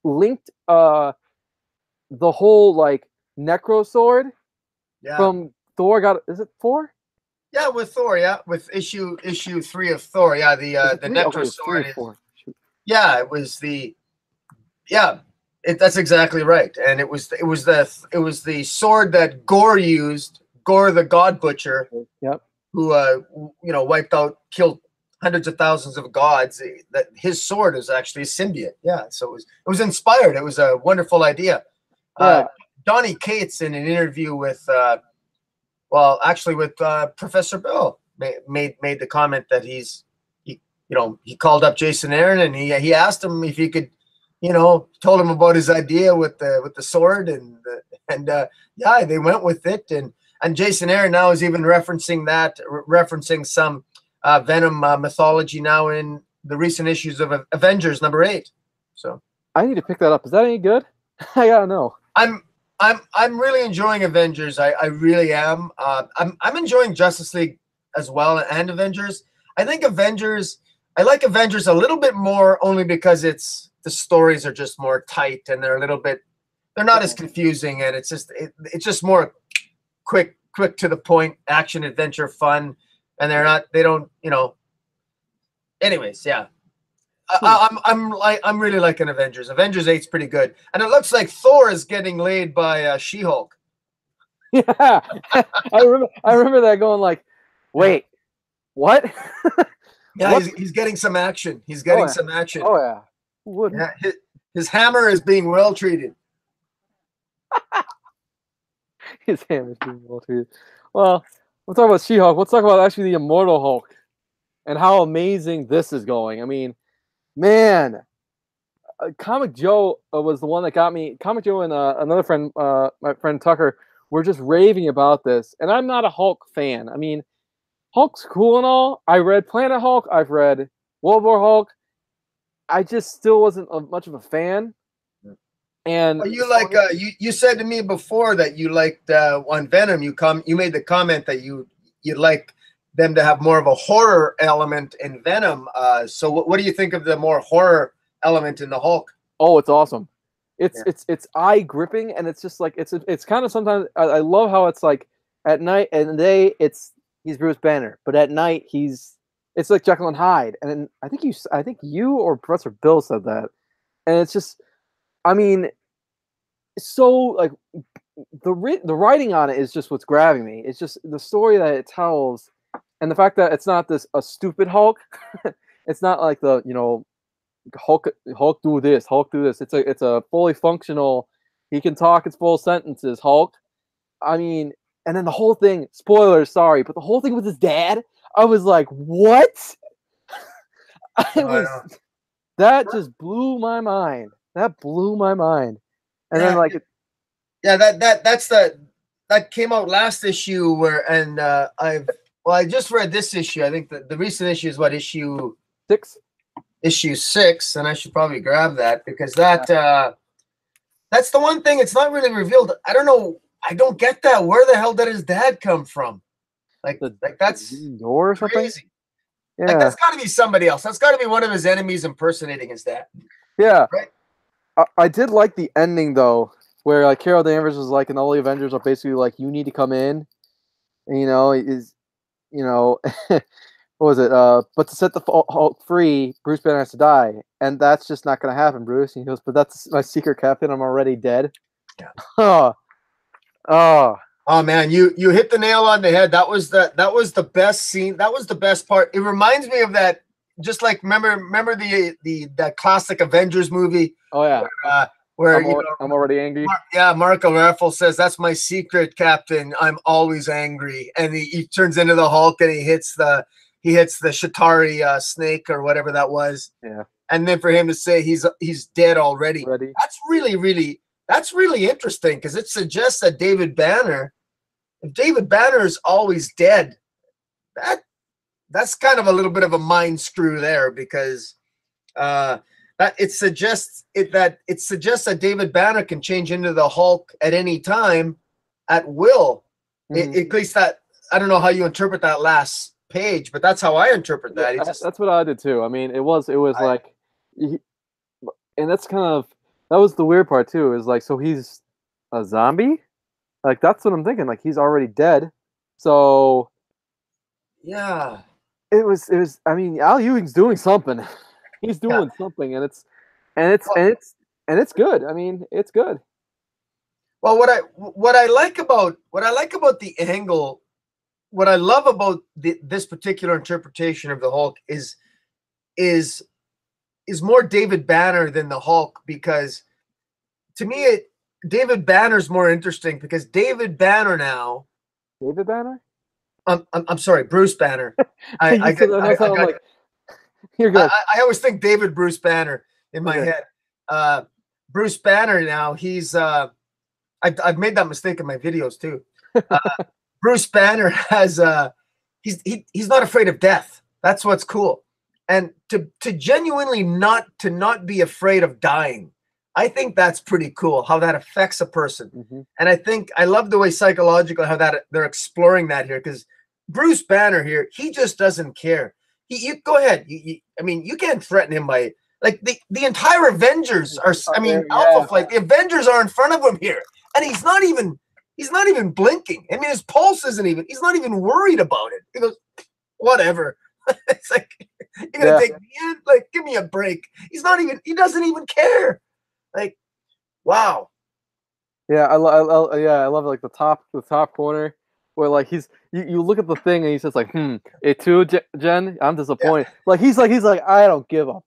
linked the whole like Necro sword Yeah. from Thor. Got is it four? Yeah, with Thor, yeah, with issue 3 of Thor, yeah, Is it the three? Okay, Necro it's three or sword is, four. Shoot. yeah, it was the, yeah, that's exactly right, and it was the sword that Gore used, Gore the God Butcher, Yep. who you know, wiped out, killed hundreds of thousands of gods. That his sword is actually a symbiote, yeah. So it was inspired. It was a wonderful idea. Yeah. Donny Cates in an interview with well, actually, with Professor Bill, made the comment that he, you know, he called up Jason Aaron and he asked him if he could, you know, told him about his idea with the sword and yeah, they went with it, and Jason Aaron now is even referencing some Venom mythology now in the recent issues of Avengers #8. So I need to pick that up. Is that any good? I gotta know. I'm really enjoying Avengers. I really am. I'm enjoying Justice League as well and Avengers. I think Avengers. I like Avengers a little bit more only because the stories are just more tight and they're a little bit. They're not as confusing and it's just more quick to the point, action adventure fun, and they don't, you know. Anyways, yeah. I'm really liking Avengers. Avengers 8's pretty good, and it looks like Thor is getting laid by She-Hulk. Yeah, I remember that going like, wait, what? Yeah, what? he's getting some action. He's getting yeah. some action. Oh yeah, who wouldn't? Yeah, his hammer is being well treated. His hand is being well treated. Well, we'll talk about She-Hulk. Let's talk about actually the Immortal Hulk and how amazing this is going. I mean, man, Comic Joe was the one that got me. Comic Joe and another friend, my friend Tucker, were just raving about this. And I'm not a Hulk fan. I mean, Hulk's cool and all. I read Planet Hulk. I've read World War Hulk. I just still wasn't much of a fan. And well, you like you said to me before that you liked on Venom. You made the comment that you'd like them to have more of a horror element in Venom. So what do you think of the more horror element in the Hulk? Oh, it's awesome. It's eye gripping, and it's just like it's kind of sometimes I love how it's like at night and the day he's Bruce Banner, but at night it's like Jekyll and Hyde. And then I think you or Professor Bill said that, and it's just, I mean, so like the writing on it is just what's grabbing me. It's just the story that it tells, and the fact that it's not a stupid Hulk. It's not like the, you know, Hulk do this, Hulk do this. It's a fully functional. He can talk his full sentences. Hulk. I mean, and then the whole thing. Spoilers, sorry, but the whole thing with his dad. I was like, what? That just blew my mind. That blew my mind. And then like, that came out last issue I just read this issue. I think the recent issue is what, issue 6. Issue 6, and I should probably grab that because that's the one thing. It's not really revealed. I don't know. I don't get that. Where the hell did his dad come from? Like that's or something. Crazy. Yeah, like, that's got to be somebody else. That's got to be one of his enemies impersonating his dad. Yeah, right. I did like the ending though, where like Carol Danvers was like, and all the Avengers are basically like, you need to come in. And, you know, what was it? But to set the Hulk free, Bruce Banner has to die, and that's just not going to happen, Bruce. And he goes, but that's my secret, Captain. I'm already dead. Yeah. Oh man, you hit the nail on the head. That was the best scene. That was the best part. It reminds me of that. Just like remember that classic Avengers movie. Oh yeah. Where I'm already angry. Mark Ruffalo says, "That's my secret, Captain. I'm always angry." And he turns into the Hulk and he hits the Shatari snake or whatever that was. Yeah. And then for him to say he's dead already. That's really interesting because it suggests that if David Banner is always dead, that's kind of a little bit of a mind screw there because that it suggests that David Banner can change into the Hulk at any time at will. At least that, I don't know how you interpret that last page, but that's how I interpret that. He just, that's what I did too. I mean, it was like, and that's kind of that was the weird part too. Is like, so he's a zombie. Like that's what I'm thinking. Like he's already dead. So yeah. it was. I mean, Al Ewing's doing something. He's doing something, and it's good. I mean, it's good. Well, what I like about the angle, what I love about this particular interpretation of the Hulk is more David Banner than the Hulk, because to me David Banner's more interesting, because David Banner now. David Banner? I'm sorry, Bruce Banner. You're good. I always think David Bruce Banner in my head. Bruce Banner now, he's I've made that mistake in my videos too. Bruce Banner has he's not afraid of death. That's what's cool. And to genuinely not be afraid of dying, I think that's pretty cool, how that affects a person. Mm-hmm. And I love the way psychological how that they're exploring that here, because Bruce Banner here, he just doesn't care. You go ahead. I mean, you can't threaten him by, like, the entire Avengers are. I mean, Alpha Flight. The Avengers are in front of him here, and he's not even blinking. I mean, his pulse isn't even. He's not even worried about it. He goes, whatever. It's like, you're gonna take me in? Like, give me a break. He doesn't even care. Like, wow. Yeah, I love it, like the top corner where like you look at the thing and he's just like, it too, Jen. I'm disappointed. Yeah. Like he's like I don't give a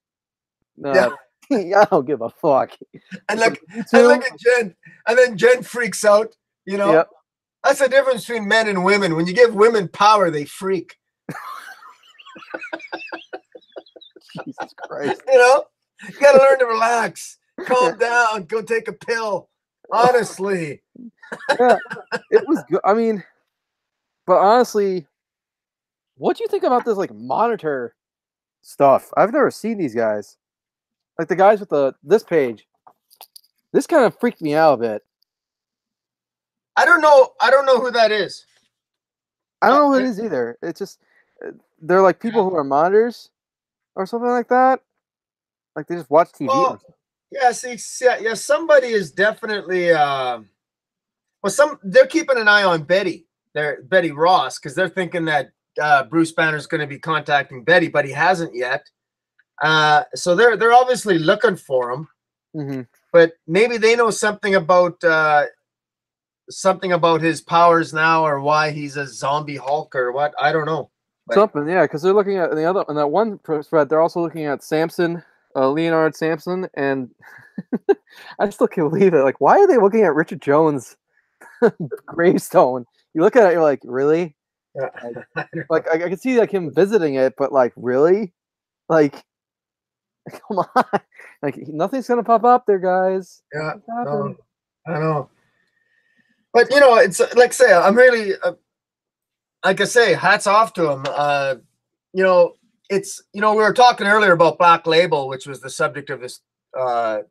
I don't give a fuck. And like I look at Jen, and then Jen freaks out. You know, yep. That's the difference between men and women. When you give women power, they freak. Jesus Christ. You know, you got to learn to relax, calm down, go take a pill. Honestly. Yeah, it was good. I mean, but honestly, what do you think about this like monitor stuff? I've never seen these guys. Like the guys with this page. This kind of freaked me out a bit. I don't know who that is. I don't know who it is either. It's just they're like people who are monitors or something like that. Like they just watch TV. Well, yeah, somebody is definitely they're keeping an eye on Betty. They're Betty Ross, because they're thinking that Bruce Banner's going to be contacting Betty, but he hasn't yet. So they're obviously looking for him. Mm-hmm. But maybe they know something about his powers now, or why he's a zombie Hulk or what. I don't know. But something, yeah, because they're looking at in that one thread. They're also looking at Samson, Leonard Samson, and I still can't believe it. Like, why are they looking at Richard Jones' gravestone? You look at it, you're like, really? Yeah. Like I can see like him visiting it, but like, really? Like, come on! Like nothing's gonna pop up there, guys. Yeah, no, I know. But you know, it's like I say, I'm really, like I say, hats off to him. You know, it's, you know, we were talking earlier about Black Label, which was the subject of this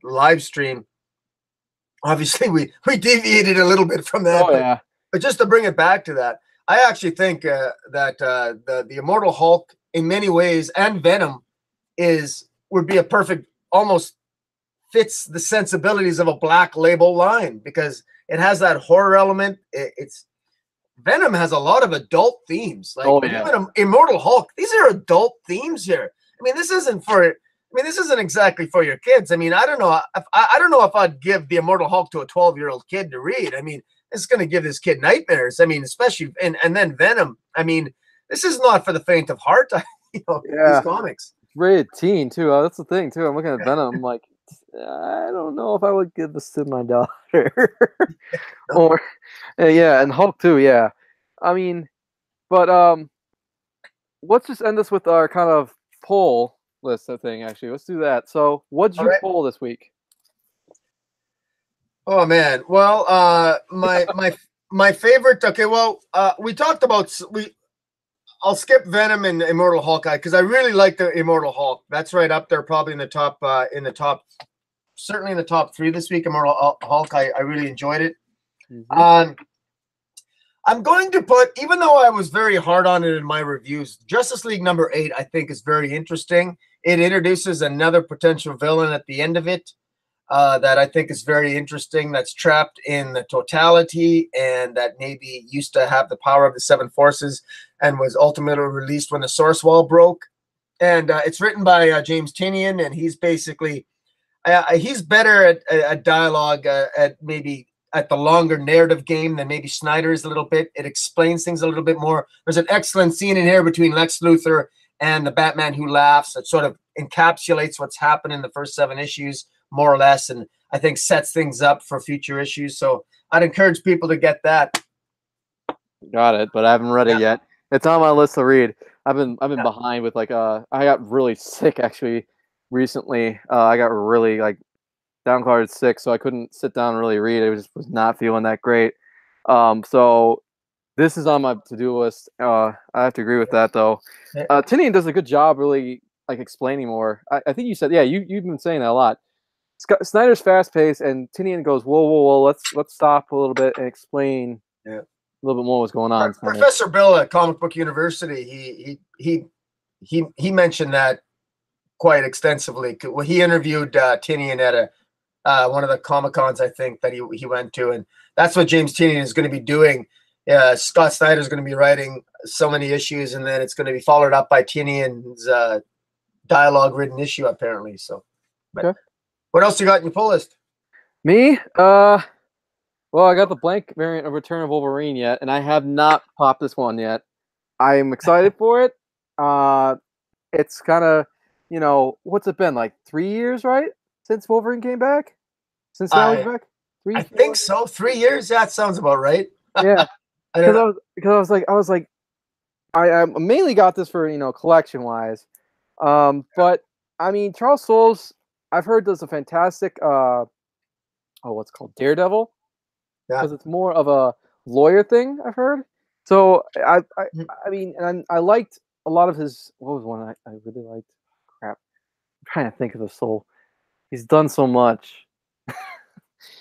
live stream. Obviously, we deviated a little bit from that. Oh, yeah. But just to bring it back to that, I actually think that the Immortal Hulk, in many ways, and Venom, would be a perfect, almost fits the sensibilities of a Black Label line, because it has that horror element. It's Venom has a lot of adult themes, like even Immortal Hulk. These are adult themes here. I mean, this isn't exactly for your kids. I mean, I don't know if I'd give the Immortal Hulk to a 12-year-old kid to read. I mean, it's going to give this kid nightmares. I mean, especially and then Venom. I mean, this is not for the faint of heart. You know, these comics. Rated teen too. That's the thing too. I'm looking at Venom. I'm like, I don't know if I would give this to my daughter. Or and Hulk too. Yeah, I mean, but let's just end this with our kind of poll list thing. Actually, let's do that. So, what'd you poll this week? Oh man, well, my favorite. Okay, well, we talked about I'll skip Venom and Immortal Hulk because I really like the Immortal Hulk. That's right up there, probably in the top, certainly in the top 3 this week. Immortal Hulk, I really enjoyed it. Mm-hmm. I'm going to put, even though I was very hard on it in my reviews, Justice League number 8, I think, is very interesting. It introduces another potential villain at the end of it that I think is very interesting, that's trapped in the totality and that maybe used to have the power of the seven forces and was ultimately released when the source wall broke. And it's written by James Tynion, and he's basically, he's better at dialogue, at maybe at the longer narrative game than maybe Snyder is a little bit. It explains things a little bit more. There's an excellent scene in here between Lex Luthor and the Batman Who Laughs that sort of encapsulates what's happened in the first 7 issues, more or less, and I think sets things up for future issues. So I'd encourage people to get that. Got it, but I haven't read it yet. It's on my list to read. I've been behind with like I got really sick actually recently. I got really like downcarded sick, so I couldn't sit down and really read. I was not feeling that great. So this is on my to-do list. I have to agree with that though. Tynion does a good job really like explaining more. I think you said, yeah, you've been saying that a lot. Snyder's fast paced, and Tynion goes, whoa, let's stop a little bit and explain a little bit more what's going on. Professor Bill at Comic Book University, he mentioned that quite extensively. Well, he interviewed Tynion at one of the Comic-Cons, I think, that he went to, and that's what James Tynion is going to be doing. Scott Snyder is going to be writing so many issues, and then it's going to be followed up by Tynion's dialogue-written issue, apparently. So, but what else you got in your pull list? Me? Well, I got the blank variant of Return of Wolverine yet, and I have not popped this one yet. I am excited for it. It's kind of, what's it been, like 3 years, right? Since Wolverine came back? Since now he's back? I think so. 3 years? That sounds about right. Yeah. Because I was like, I mainly got this for, collection-wise. But, I mean, Charles Soules, I've heard does a fantastic, what's it called? Daredevil? Because it's more of a lawyer thing, I've heard. So, I mean, and I liked a lot of his, what was one I really liked? Crap. I'm trying to think of the soul. He's done so much.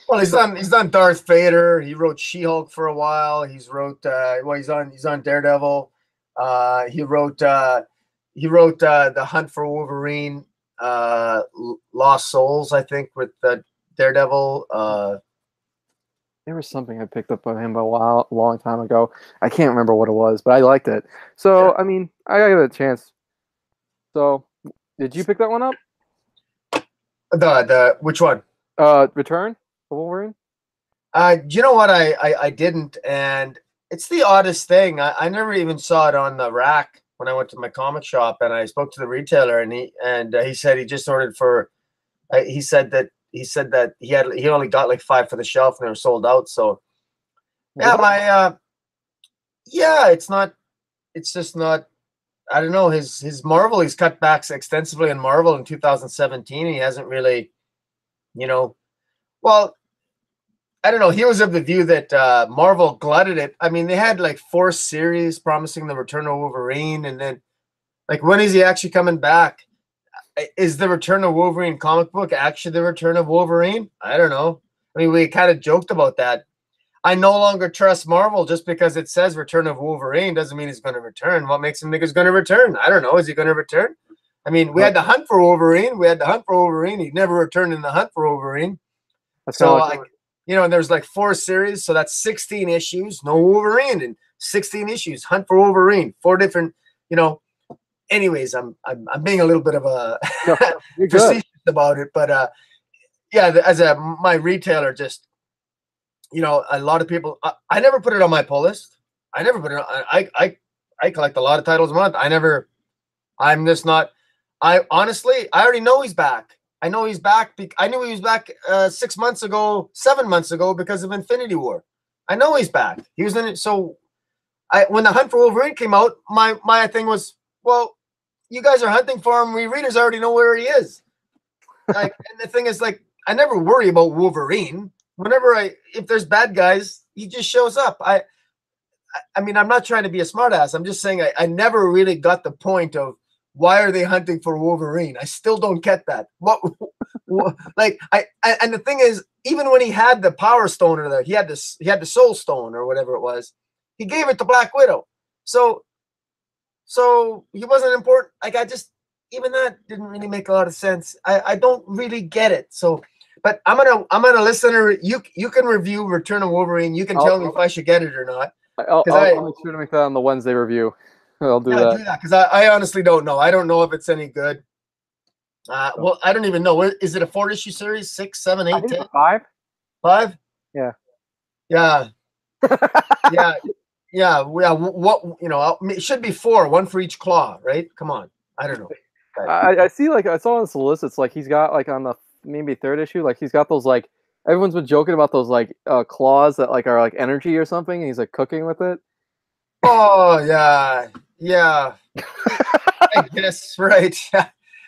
Well, he's done Darth Vader. He wrote She-Hulk for a while. He's wrote he's on Daredevil. He wrote The Hunt for Wolverine, Lost Souls, I think, with Daredevil. There was something I picked up on him a long time ago. I can't remember what it was, but I liked it. So, I mean, I gotta give it a chance. So, did you pick that one up? The which one? Return of Wolverine? You know what? I didn't, and it's the oddest thing. I never even saw it on the rack when I went to my comic shop, and I spoke to the retailer, and he said he just ordered for. He said that he only got like 5 for the shelf, and they were sold out. So yeah, it's just not. I don't know, his Marvel, he's cut back extensively in Marvel in 2017. He hasn't really, well, I don't know. He was of the view that Marvel glutted it. I mean, they had like 4 series promising the return of Wolverine, and then like, when is he actually coming back? Is the Return of Wolverine comic book actually the Return of Wolverine? I don't know. I mean, we kind of joked about that. I no longer trust Marvel just because it says Return of Wolverine doesn't mean he's going to return. What makes him think he's going to return? I don't know. Is he going to return? I mean, we had the Hunt for Wolverine. He never returned in the Hunt for Wolverine. And there's like 4 series, so that's 16 issues. No Wolverine and 16 issues. Hunt for Wolverine. 4 different. Anyways, I'm being a little bit of a facetious about it, but as my retailer just. A lot of people. I never put it on my pull list. I never put it on. I collect a lot of titles a month. I'm just not. I already know he's back. I know he's back. I knew he was back 6 months ago, 7 months ago because of Infinity War. I know he's back. He was in it. So, when the Hunt for Wolverine came out, my thing was, well, you guys are hunting for him. We readers already know where he is. Like, and the thing is, like, I never worry about Wolverine. If there's bad guys, he just shows up. I mean, I'm not trying to be a smartass. I'm just saying I never really got the point of why are they hunting for Wolverine. I still don't get that. And the thing is, even when he had the Power Stone he had the Soul Stone or whatever it was, He gave it to Black Widow. So he wasn't important. Like, I just, even that didn't really make a lot of sense. I don't really get it. So, but I'm gonna listen to you can review Return of Wolverine. You can tell me if I should get it or not. I'll make sure to make that on the Wednesday review. I'll do that. Do that, because I honestly don't know. I don't know if it's any good. Well, I don't even know. Is it a 4-issue series? 6, 7, 8, 10? 5. 5? Yeah. Yeah. Yeah. What, it should be 4, 1 for each claw, right? Come on. I don't know. I see, like, I saw on the solicits, like, he's got, like, on the maybe 3rd issue, like, he's got those, like, everyone's been joking about those, like, claws that, like, are like energy or something, and he's like cooking with it. Oh yeah. I guess, right.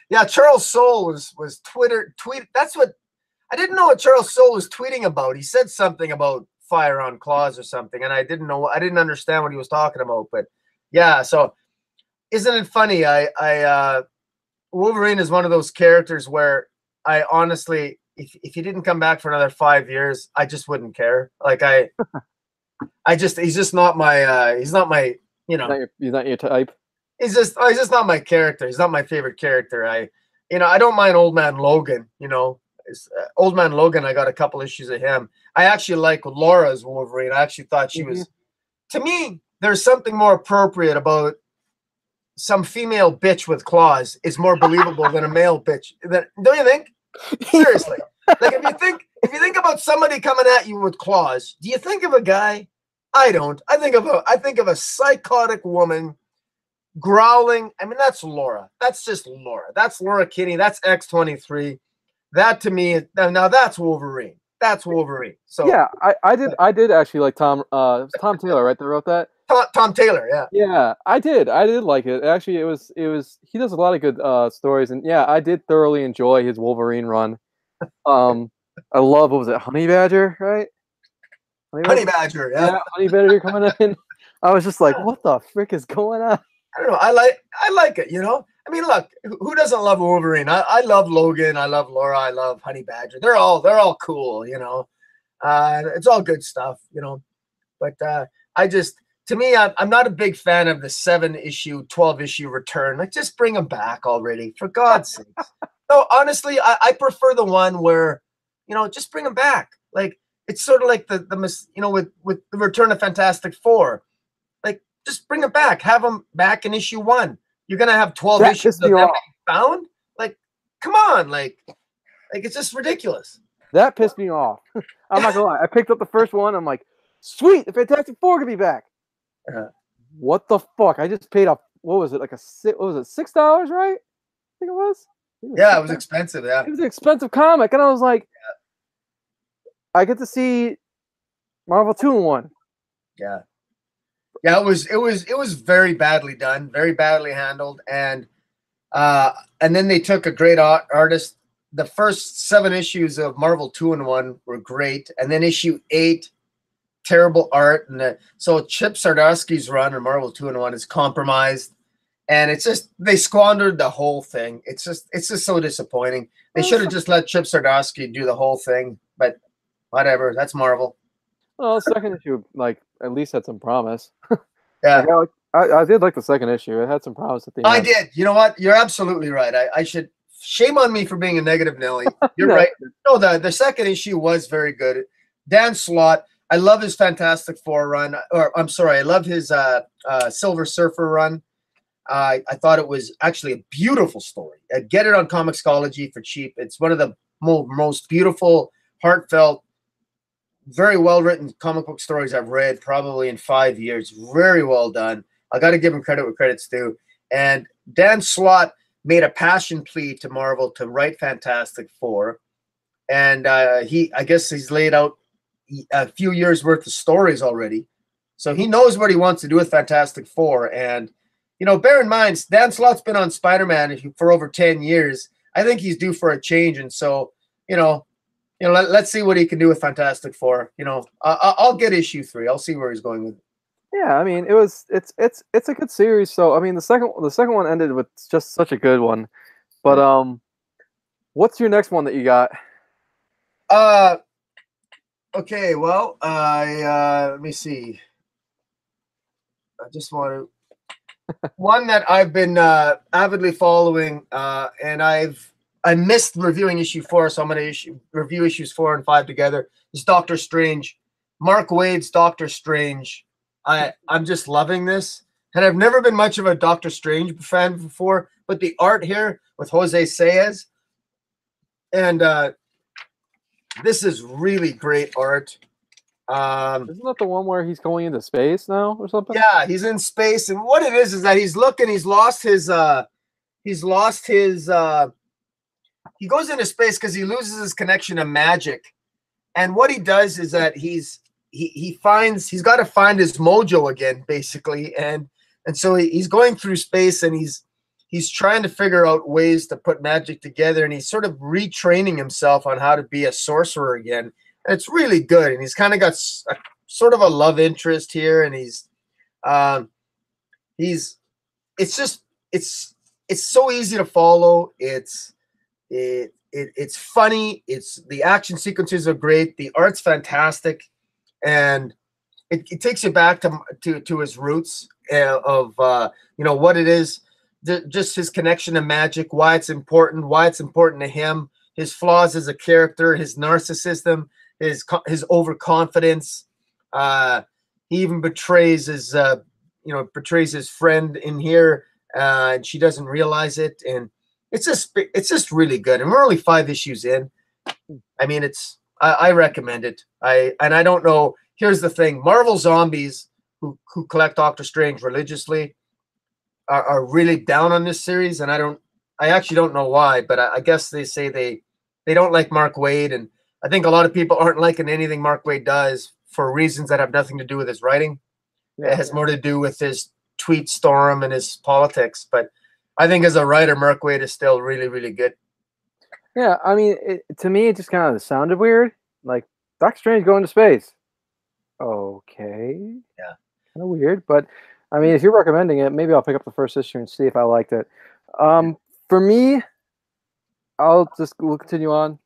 Yeah, Charles Soule was tweet. That's what I didn't know what Charles Soule was tweeting about. He said something about fire on claws or something, and I didn't understand what he was talking about. But yeah, so isn't it funny? Wolverine is one of those characters where I honestly, if he didn't come back for another 5 years, I just wouldn't care. Like he's just not my he's not my, He's not your type. He's just not my character. He's not my favorite character. I don't mind Old Man Logan. Old Man Logan, I got a couple issues of him. I actually like Laura's Wolverine. I actually thought she was, to me, there's something more appropriate about some female bitch with claws is more believable than a male bitch. Don't you think? Seriously. Like, if you think about somebody coming at you with claws, do you think of a guy? I don't. I think of a psychotic woman growling. I mean, that's Laura. That's just Laura. That's Laura Kinney. That's X-23. That, to me, now that's Wolverine. That's Wolverine. So yeah, I did actually like Tom. It was Tom Taylor, right? That wrote that. Tom Taylor, yeah. Yeah, I did like it. Actually, it was. He does a lot of good stories, and yeah, I did thoroughly enjoy his Wolverine run. I love, what was it, Honey Badger, right? Honey Badger, yeah. Honey Badger coming in. I was just like, what the frick is going on? I don't know. I like it. I mean, look, who doesn't love Wolverine? I love Logan. I love Laura. I love Honey Badger. They're all cool. It's all good stuff. But to me, I'm not a big fan of the 7-issue, 12-issue return. Like, just bring them back already, for God's sakes. No, honestly, I prefer the one where, just bring them back. Like, it's sort of like with the Return of Fantastic Four. Like, just bring them back. Have them back in issue 1. You're gonna have 12 issues of them being found. Like, come on, like it's just ridiculous. That pissed me off. I'm not gonna lie. I picked up the first one. I'm like, sweet, the Fantastic Four could be back. What the fuck? I just paid off. What was it? Like $6, right? I think it was. Yeah, it was expensive. Yeah, it was an expensive comic, and I was like, I get to see Marvel 2-in-1. Yeah. Yeah, it was very badly done, very badly handled, and then they took a great artist. The first 7 issues of Marvel 2-in-1 were great, and then issue 8, terrible art, and so Chip Zdarsky's run on Marvel 2-in-1 is compromised, and it's just, they squandered the whole thing. It's just so disappointing. They should have just let Chip Zdarsky do the whole thing, but whatever. That's Marvel. Well, the second issue, like, at least had some promise. Yeah. I did like the second issue. It had some promise at the end. I did. You know what? You're absolutely right. I should, shame on me for being a negative Nelly. You're right. No, the second issue was very good. Dan Slott, I love his Fantastic Four run. Or I'm sorry, I love his Silver Surfer run. I thought it was actually a beautiful story. Get it on Comixology for cheap. It's one of the most beautiful, heartfelt, very well written comic book stories I've read probably in 5 years. Very well done. I got to give him credit where credit's due. And Dan Slott made a passion plea to Marvel to write Fantastic Four, and I guess he's laid out a few years worth of stories already, so he knows what he wants to do with Fantastic Four. And bear in mind, Dan Slott's been on Spider-Man for over 10 years. I think he's due for a change, and so let's see what he can do with Fantastic Four. I'll get issue 3. I'll see where he's going with it. Yeah, I mean, it's a good series. So I mean, the second one ended with just such a good one. But what's your next one that you got? Okay, well, let me see. I just want to one that I've been avidly following, and I missed reviewing issue 4, so I'm going to review issues 4 and 5 together. Is Doctor Strange, Mark Waid's Doctor Strange. I'm just loving this, and I've never been much of a Doctor Strange fan before, but the art here with Jose Saez, and this is really great art. Isn't that the one where he's going into space now or something? Yeah, he's in space, and what it is that he's lost his he goes into space because he loses his connection to magic. And what he does is that he's got to find his mojo again, basically. And so he's going through space, and he's trying to figure out ways to put magic together, and he's sort of retraining himself on how to be a sorcerer again. And it's really good. And he's kind of got sort of a love interest here, and it's so easy to follow. It's funny. The action sequences are great. The art's fantastic, and it takes you back to his roots of what it is, just his connection to magic, why it's important to him, his flaws as a character, his narcissism, his overconfidence. He even betrays his friend in here, and she doesn't realize it. And it's just really good. And we're only 5 issues in. I mean, I recommend it. I don't know. Here's the thing: Marvel zombies who collect Doctor Strange religiously are really down on this series, and I actually don't know why, but I guess they say they don't like Mark Waid, and I think a lot of people aren't liking anything Mark Waid does for reasons that have nothing to do with his writing. It has more to do with his tweet storm and his politics. But I think as a writer, Mark Waid is still really, really good. Yeah, I mean, to me, it just kind of sounded weird. Like, Doctor Strange going to space. Okay. Yeah. Kind of weird, but I mean, if you're recommending it, maybe I'll pick up the first issue and see if I liked it. For me, we'll continue on.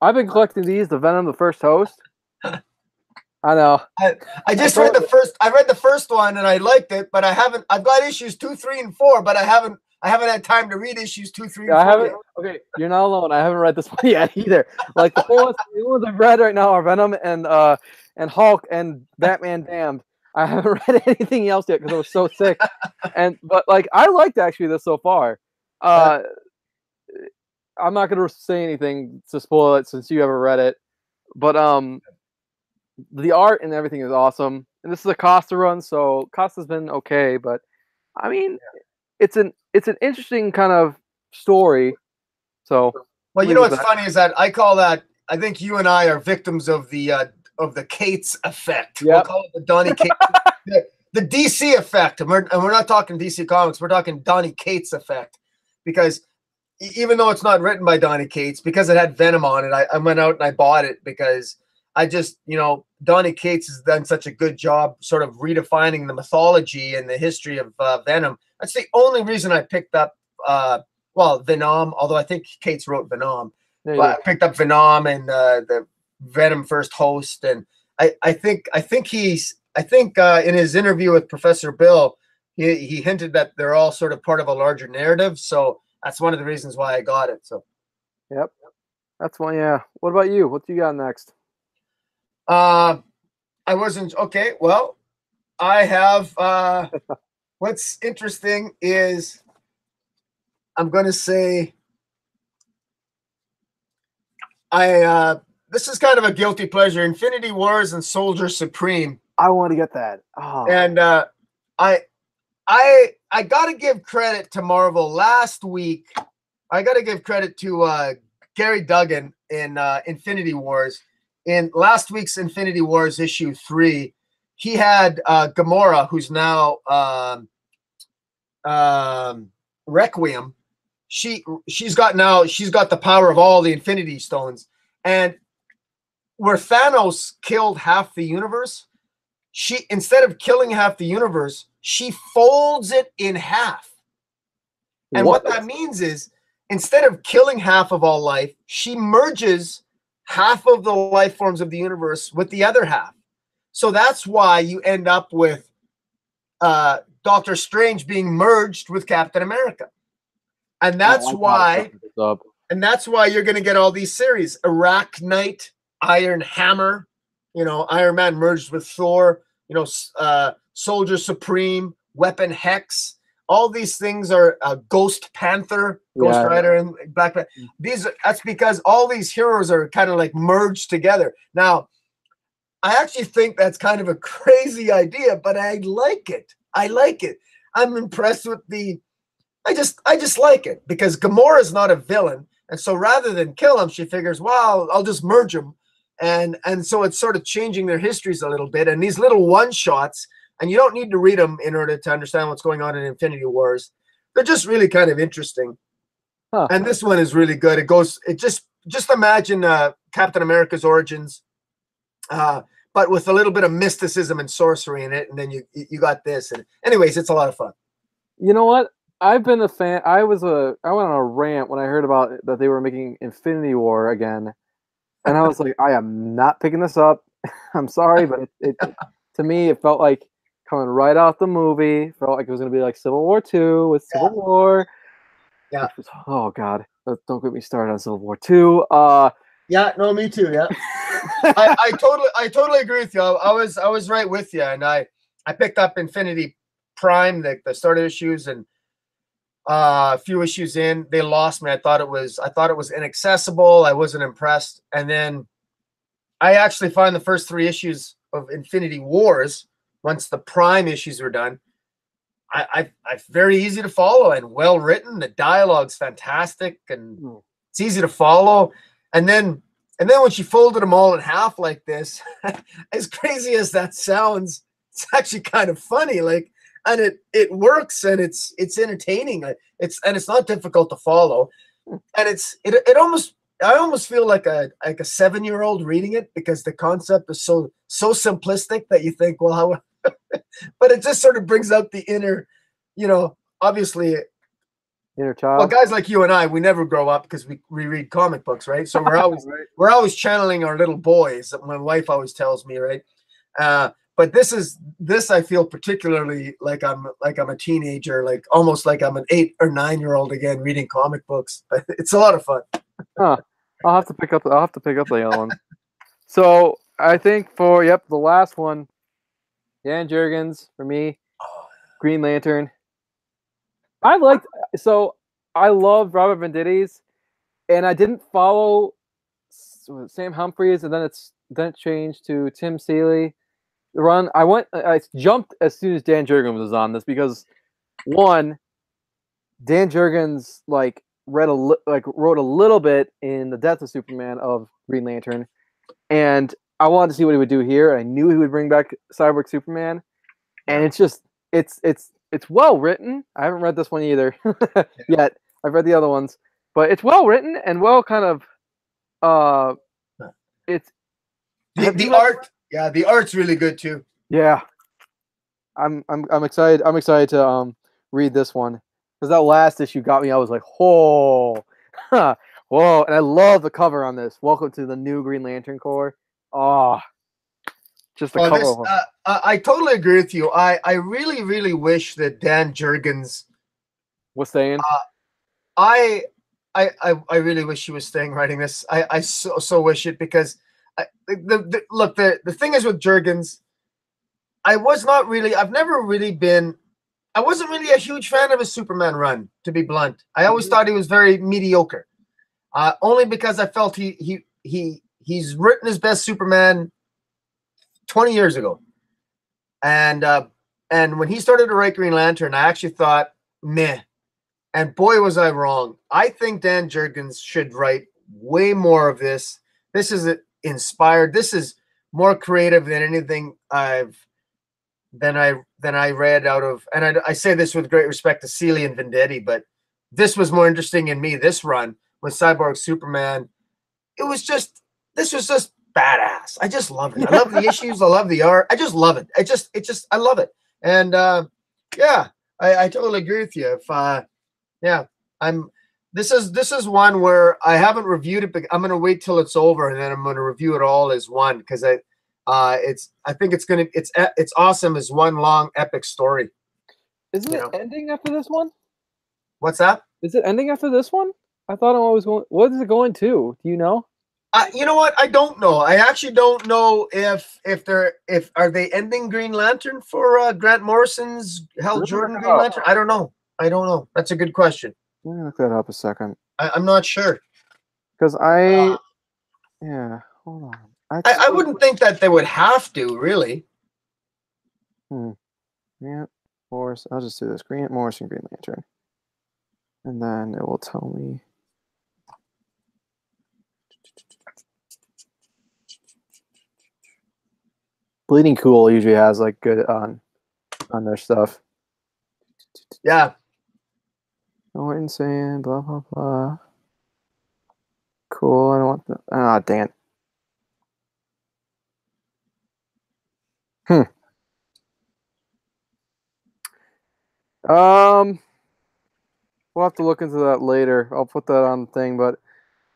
I've been collecting the Venom, the First Host. I know. I read the first one and I liked it, but I've got issues 2, 3, and 4, but I haven't had time to read issues 2, 3, and 4. I haven't. Okay, you're not alone. I haven't read this one yet either. Like the ones I've read right now are Venom and Hulk and Batman Damned. I haven't read anything else yet because I was so sick. But like I liked actually this so far. I'm not gonna say anything to spoil it since you haven't read it. But the art and everything is awesome. And this is a Costa run, so Costa's been okay, but I mean it's an interesting kind of story. So well, you know what's funny is that I think you and I are victims of the Cates effect. Yep. We'll call it the Donny Cates, the DC effect. And we're not talking DC Comics, we're talking Donny Cates effect. Because even though it's not written by Donny Cates, because it had Venom on it, I went out and I bought it because I just, Donny Cates has done such a good job sort of redefining the mythology and the history of Venom. That's the only reason I picked up, Venom, although I think Cates wrote Venom. But I picked up Venom and the Venom First Host. And I think in his interview with Professor Bill, he hinted that they're all sort of part of a larger narrative. So that's one of the reasons why I got it. So, yep, that's one. Yeah. What about you? What do you got next? I wasn't okay. Well, I have. What's interesting is I'm going to say this is kind of a guilty pleasure. Infinity Wars and Soldier Supreme. I want to get that. Oh. And I got to give credit to Marvel. Last week, I got to give credit to Gary Duggan in Infinity Wars. In last week's Infinity Wars issue 3, he had Gamora, who's now Requiem. She's got the power of all the Infinity Stones, and where Thanos killed half the universe, instead of killing half the universe, she folds it in half. And what that means is, instead of killing half of all life, she merges half of the life forms of the universe with the other half. So that's why you end up with Doctor Strange being merged with Captain America. And that's why you're going to get all these series. Arachnite, Iron Hammer, you know, Iron Man merged with Thor, you know, Soldier Supreme, Weapon Hex. All these things are Ghost Panther, Ghost Rider, and Black Panther. That's because all these heroes are kind of like merged together. Now, I actually think that's kind of a crazy idea, but I like it. I like it. I'm impressed with I just like it because Gamora's not a villain. And so rather than kill him, she figures, well, I'll just merge them. And so it's sort of changing their histories a little bit. And these little one-shots, and you don't need to read them in order to understand what's going on in Infinity Wars. They're just really kind of interesting. Huh. And this one is really good. It just imagine Captain America's origins, but with a little bit of mysticism and sorcery in it. And then you got this. And anyways, it's a lot of fun. You know what? I've been a fan. I went on a rant when I heard about that they were making Infinity War again. And I was like, I am not picking this up. I'm sorry, but it to me, it felt like coming right off the movie. Felt like it was going to be like Civil War 2 with Civil War. Yeah. Was, oh, God. Don't get me started on Civil War 2. Yeah, no, me too, yeah. I totally agree with you. I was right with you. And I picked up Infinity Prime, the start of issues, and a few issues in, they lost me. I thought it was inaccessible. I wasn't impressed. And then I actually find the first 3 issues of Infinity Wars, once the Prime issues were done, I very easy to follow and well written. The dialogue's fantastic and it's easy to follow. And then when she folded them all in half like this, as crazy as that sounds, it's actually kind of funny. Like, and it works and it's entertaining. It's not difficult to follow. And I almost feel like a 7-year-old reading it because the concept is so simplistic that you think, well, how but it just sort of brings out the inner, you know, obviously inner child. Well, guys like you and I, we never grow up because we read comic books, right? So we're always channeling our little boys. My wife always tells me, right? But this I feel particularly like I'm a teenager, like almost like I'm an 8 or 9-year-old again reading comic books. It's a lot of fun. Huh. I'll have to pick up the other one. So I think for the last one, Dan Jurgens for me, Green Lantern. I loved Robert Venditti's, and I didn't follow Sam Humphries, and then it changed to Tim Seeley. The run I jumped as soon as Dan Jurgens was on this because one, Dan Jurgens wrote a little bit in The Death of Superman of Green Lantern, and I wanted to see what he would do here. I knew he would bring back Cyborg Superman, and it's well written. I haven't read this one either yet. I've read the other ones, but it's well written and well kind of it's the art. Yeah, the art's really good too. Yeah, I'm excited. I'm excited to read this one because that last issue got me. I was like, whoa, whoa, and I love the cover on this. Welcome to the new Green Lantern Corps. Oh, just the cover. I totally agree with you. I really, really wish that Dan Jurgens was staying. I really wish he was staying writing this. I so wish it because the thing is with Jurgens, I wasn't really a huge fan of his Superman run, to be blunt. I always thought he was very mediocre. Only because I felt he's written his best Superman 20 years ago. And when he started to write Green Lantern, I actually thought, meh. And boy, was I wrong. I think Dan Jurgens should write way more of this. This is inspired. This is more creative than anything I read out of. And I say this with great respect to Seeley and Venditti, but this was more interesting in me. This run with Cyborg Superman, this was just badass. I just love it. I love the issues. I love the art. I just love it. I love it. And I totally agree with you. This is one where I haven't reviewed it, but I'm going to wait till it's over and then I'm going to review it all as one because I think it's awesome as one long epic story. Isn't it ending after this one? What's that? Is it ending after this one? I thought it was going. What is it going to? Do you know? You know what? I don't know. I actually don't know if are they ending Green Lantern for Grant Morrison's Hal Jordan Green Lantern? I don't know. That's a good question. Let me look that up a second. I'm not sure. Because yeah, hold on. I wouldn't think that they would have to, really. Grant Morrison. I'll just do this. Grant Morrison Green Lantern. And then it will tell me. Bleeding Cool usually has like good on their stuff. Yeah. No insane, blah blah blah. Cool. I don't want the. Ah, dang it. We'll have to look into that later. I'll put that on the thing, but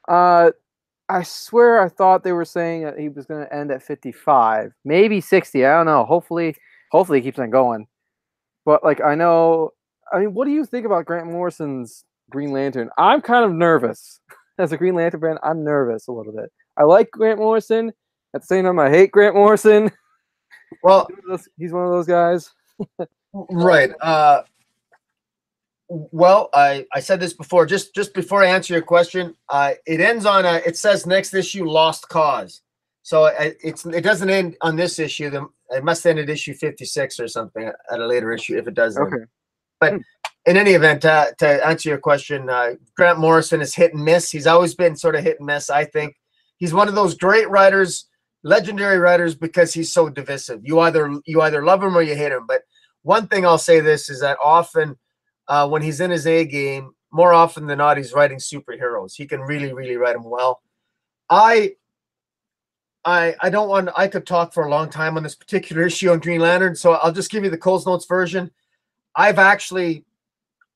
I swear I thought they were saying that he was going to end at 55, maybe 60. I don't know. Hopefully he keeps on going. But like I mean, what do you think about Grant Morrison's Green Lantern? I'm kind of nervous. As a Green Lantern fan, I'm nervous a little bit. I like Grant Morrison. At the same time, I hate Grant Morrison. Well, he's one of those guys. Right. Well, I said this before. Just before I answer your question, it ends on it says next issue Lost Cause. So it doesn't end on this issue. It must end at issue 56 or something at a later issue if it does. Okay. End. But in any event, to answer your question, Grant Morrison is hit and miss. He's always been sort of hit and miss. I think he's one of those great writers, legendary writers, because he's so divisive. You either love him or you hate him. But one thing I'll say this is that often when he's in his A game, more often than not, he's writing superheroes. He can really, really write them well. I don't want. I could talk for a long time on this particular issue on Green Lantern, so I'll just give you the Coles Notes version. I've actually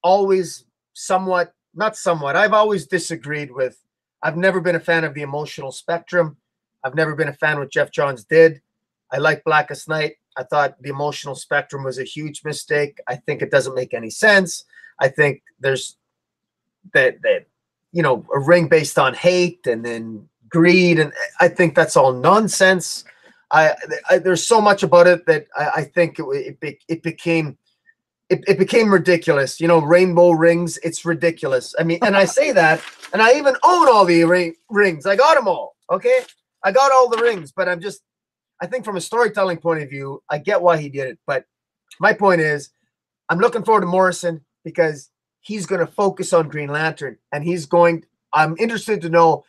always I've always disagreed with. I've never been a fan of the emotional spectrum. I've never been a fan of what Jeff Johns did. I like Blackest Night. I thought the emotional spectrum was a huge mistake. I think it doesn't make any sense. I think there's that a ring based on hate and then greed, and I think that's all nonsense. There's so much about it that I think it became ridiculous. Rainbow rings, it's ridiculous. I mean, and I say that, and I even own all the rings. I got them all. Okay, I got all the rings, but I think from a storytelling point of view, I get why he did it. But my point is, I'm looking forward to Morrison because he's going to focus on Green Lantern, and I'm interested to know,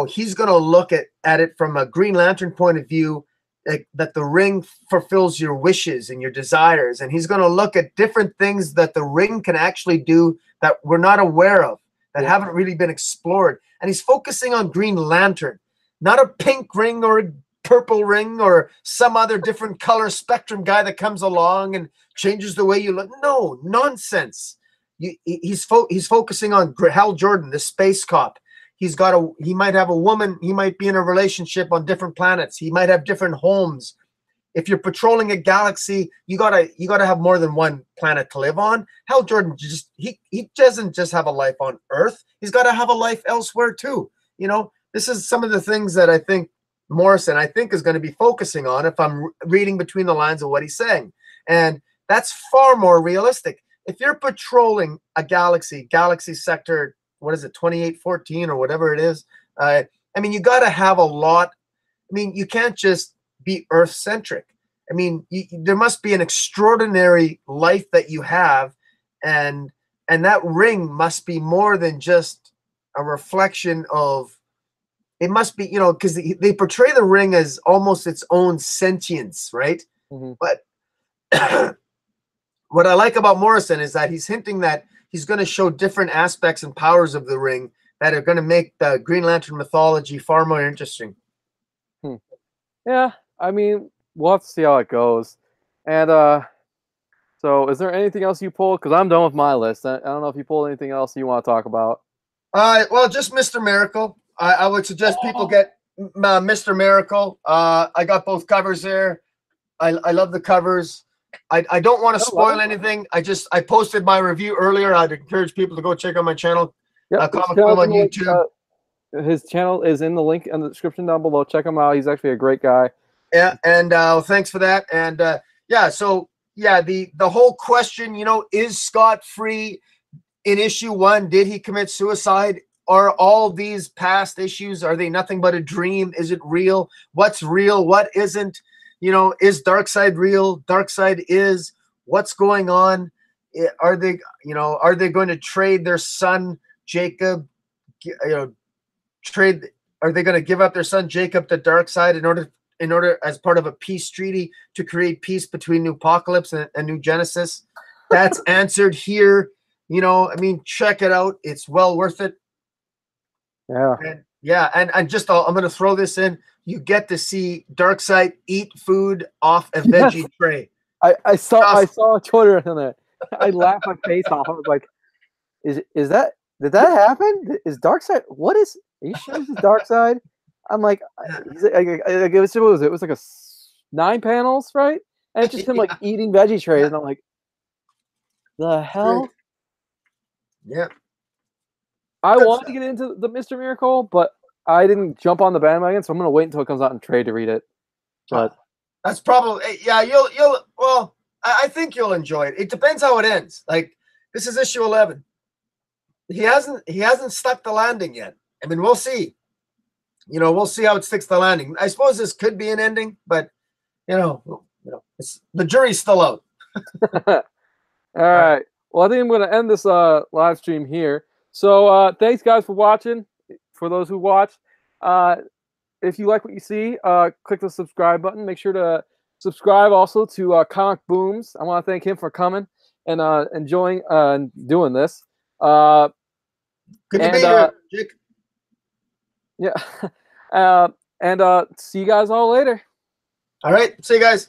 he's going to look at it from a Green Lantern point of view, like that the ring fulfills your wishes and your desires. And he's going to look at different things that the ring can actually do that we're not aware of, that haven't really been explored. And he's focusing on Green Lantern, not a pink ring or a purple ring or some other different color spectrum guy that comes along and changes the way you look. No, nonsense. He's focusing on Hal Jordan, the space cop. He might have a woman. He might be in a relationship on different planets. He might have different homes. If you're patrolling a galaxy, you gotta have more than one planet to live on. Hal Jordan he doesn't just have a life on Earth. He's got to have a life elsewhere too. This is some of the things that I think Morrison is going to be focusing on if I'm reading between the lines of what he's saying. And that's far more realistic. If you're patrolling a galaxy sector, what is it, 2814 or whatever it is? I mean, you got to have a lot. I mean, you can't just be Earth-centric. I mean, there must be an extraordinary life that you have, and that ring must be more than just a reflection of. It must be, because they portray the ring as almost its own sentience, right? Mm-hmm. But what I like about Morrison is that he's hinting that he's going to show different aspects and powers of the ring that are going to make the Green Lantern mythology far more interesting. Yeah, I mean, we'll have to see how it goes. And so is there anything else you pulled? Because I'm done with my list. I don't know if you pulled anything else you want to talk about. Well, just Mr. Miracle. I would suggest people get Mr. Miracle. I got both covers there. I love the covers. I don't want to spoil anything. I posted my review earlier. I'd encourage people to go check out my channel, Yep, Comic Boom on YouTube. His channel is in the link in the description down below. Check him out. He's actually a great guy. Yeah, and thanks for that. And yeah, so yeah, the whole question, you know, is Scott free in issue 1? Did he commit suicide? Are all these past issues, are they nothing but a dream? Is it real? What's real? What isn't? You know, is Darkseid real? Darkseid is. What's going on? Are they, you know, are they going to trade their son Jacob? You know, are they going to give up their son Jacob to Darkseid in order as part of a peace treaty to create peace between New Apocalypse and New Genesis? That's answered here. You know, I mean, check it out. It's well worth it. Yeah. And yeah, and just I'm going to throw this in. You get to see Darkseid eat food off a veggie tray. I saw a Twitter on that. I laughed my face off. I was like, is that, did that happen? Is Darkseid, what is, are you sure this is Darkseid? I'm like, it was like a 9 panels, right? And it's just him like eating veggie trays, and I'm like, the hell? Yeah. I wanted to get into the Mr. Miracle, but I didn't jump on the bandwagon, so I'm gonna wait until it comes out in trade to read it. But that's probably, yeah, well, I think you'll enjoy it. It depends how it ends. Like, this is issue 11. He hasn't stuck the landing yet. I mean, we'll see. You know, we'll see how it sticks the landing. I suppose this could be an ending, but you know, the jury's still out. All right. Well, I think I'm going to end this live stream here. So thanks, guys, for watching. For those who watched, if you like what you see, click the subscribe button. Make sure to subscribe also to Comic Booms. I want to thank him for coming and enjoying doing this. Good to be here, Jake. Yeah. And see you guys all later. All right. See you guys.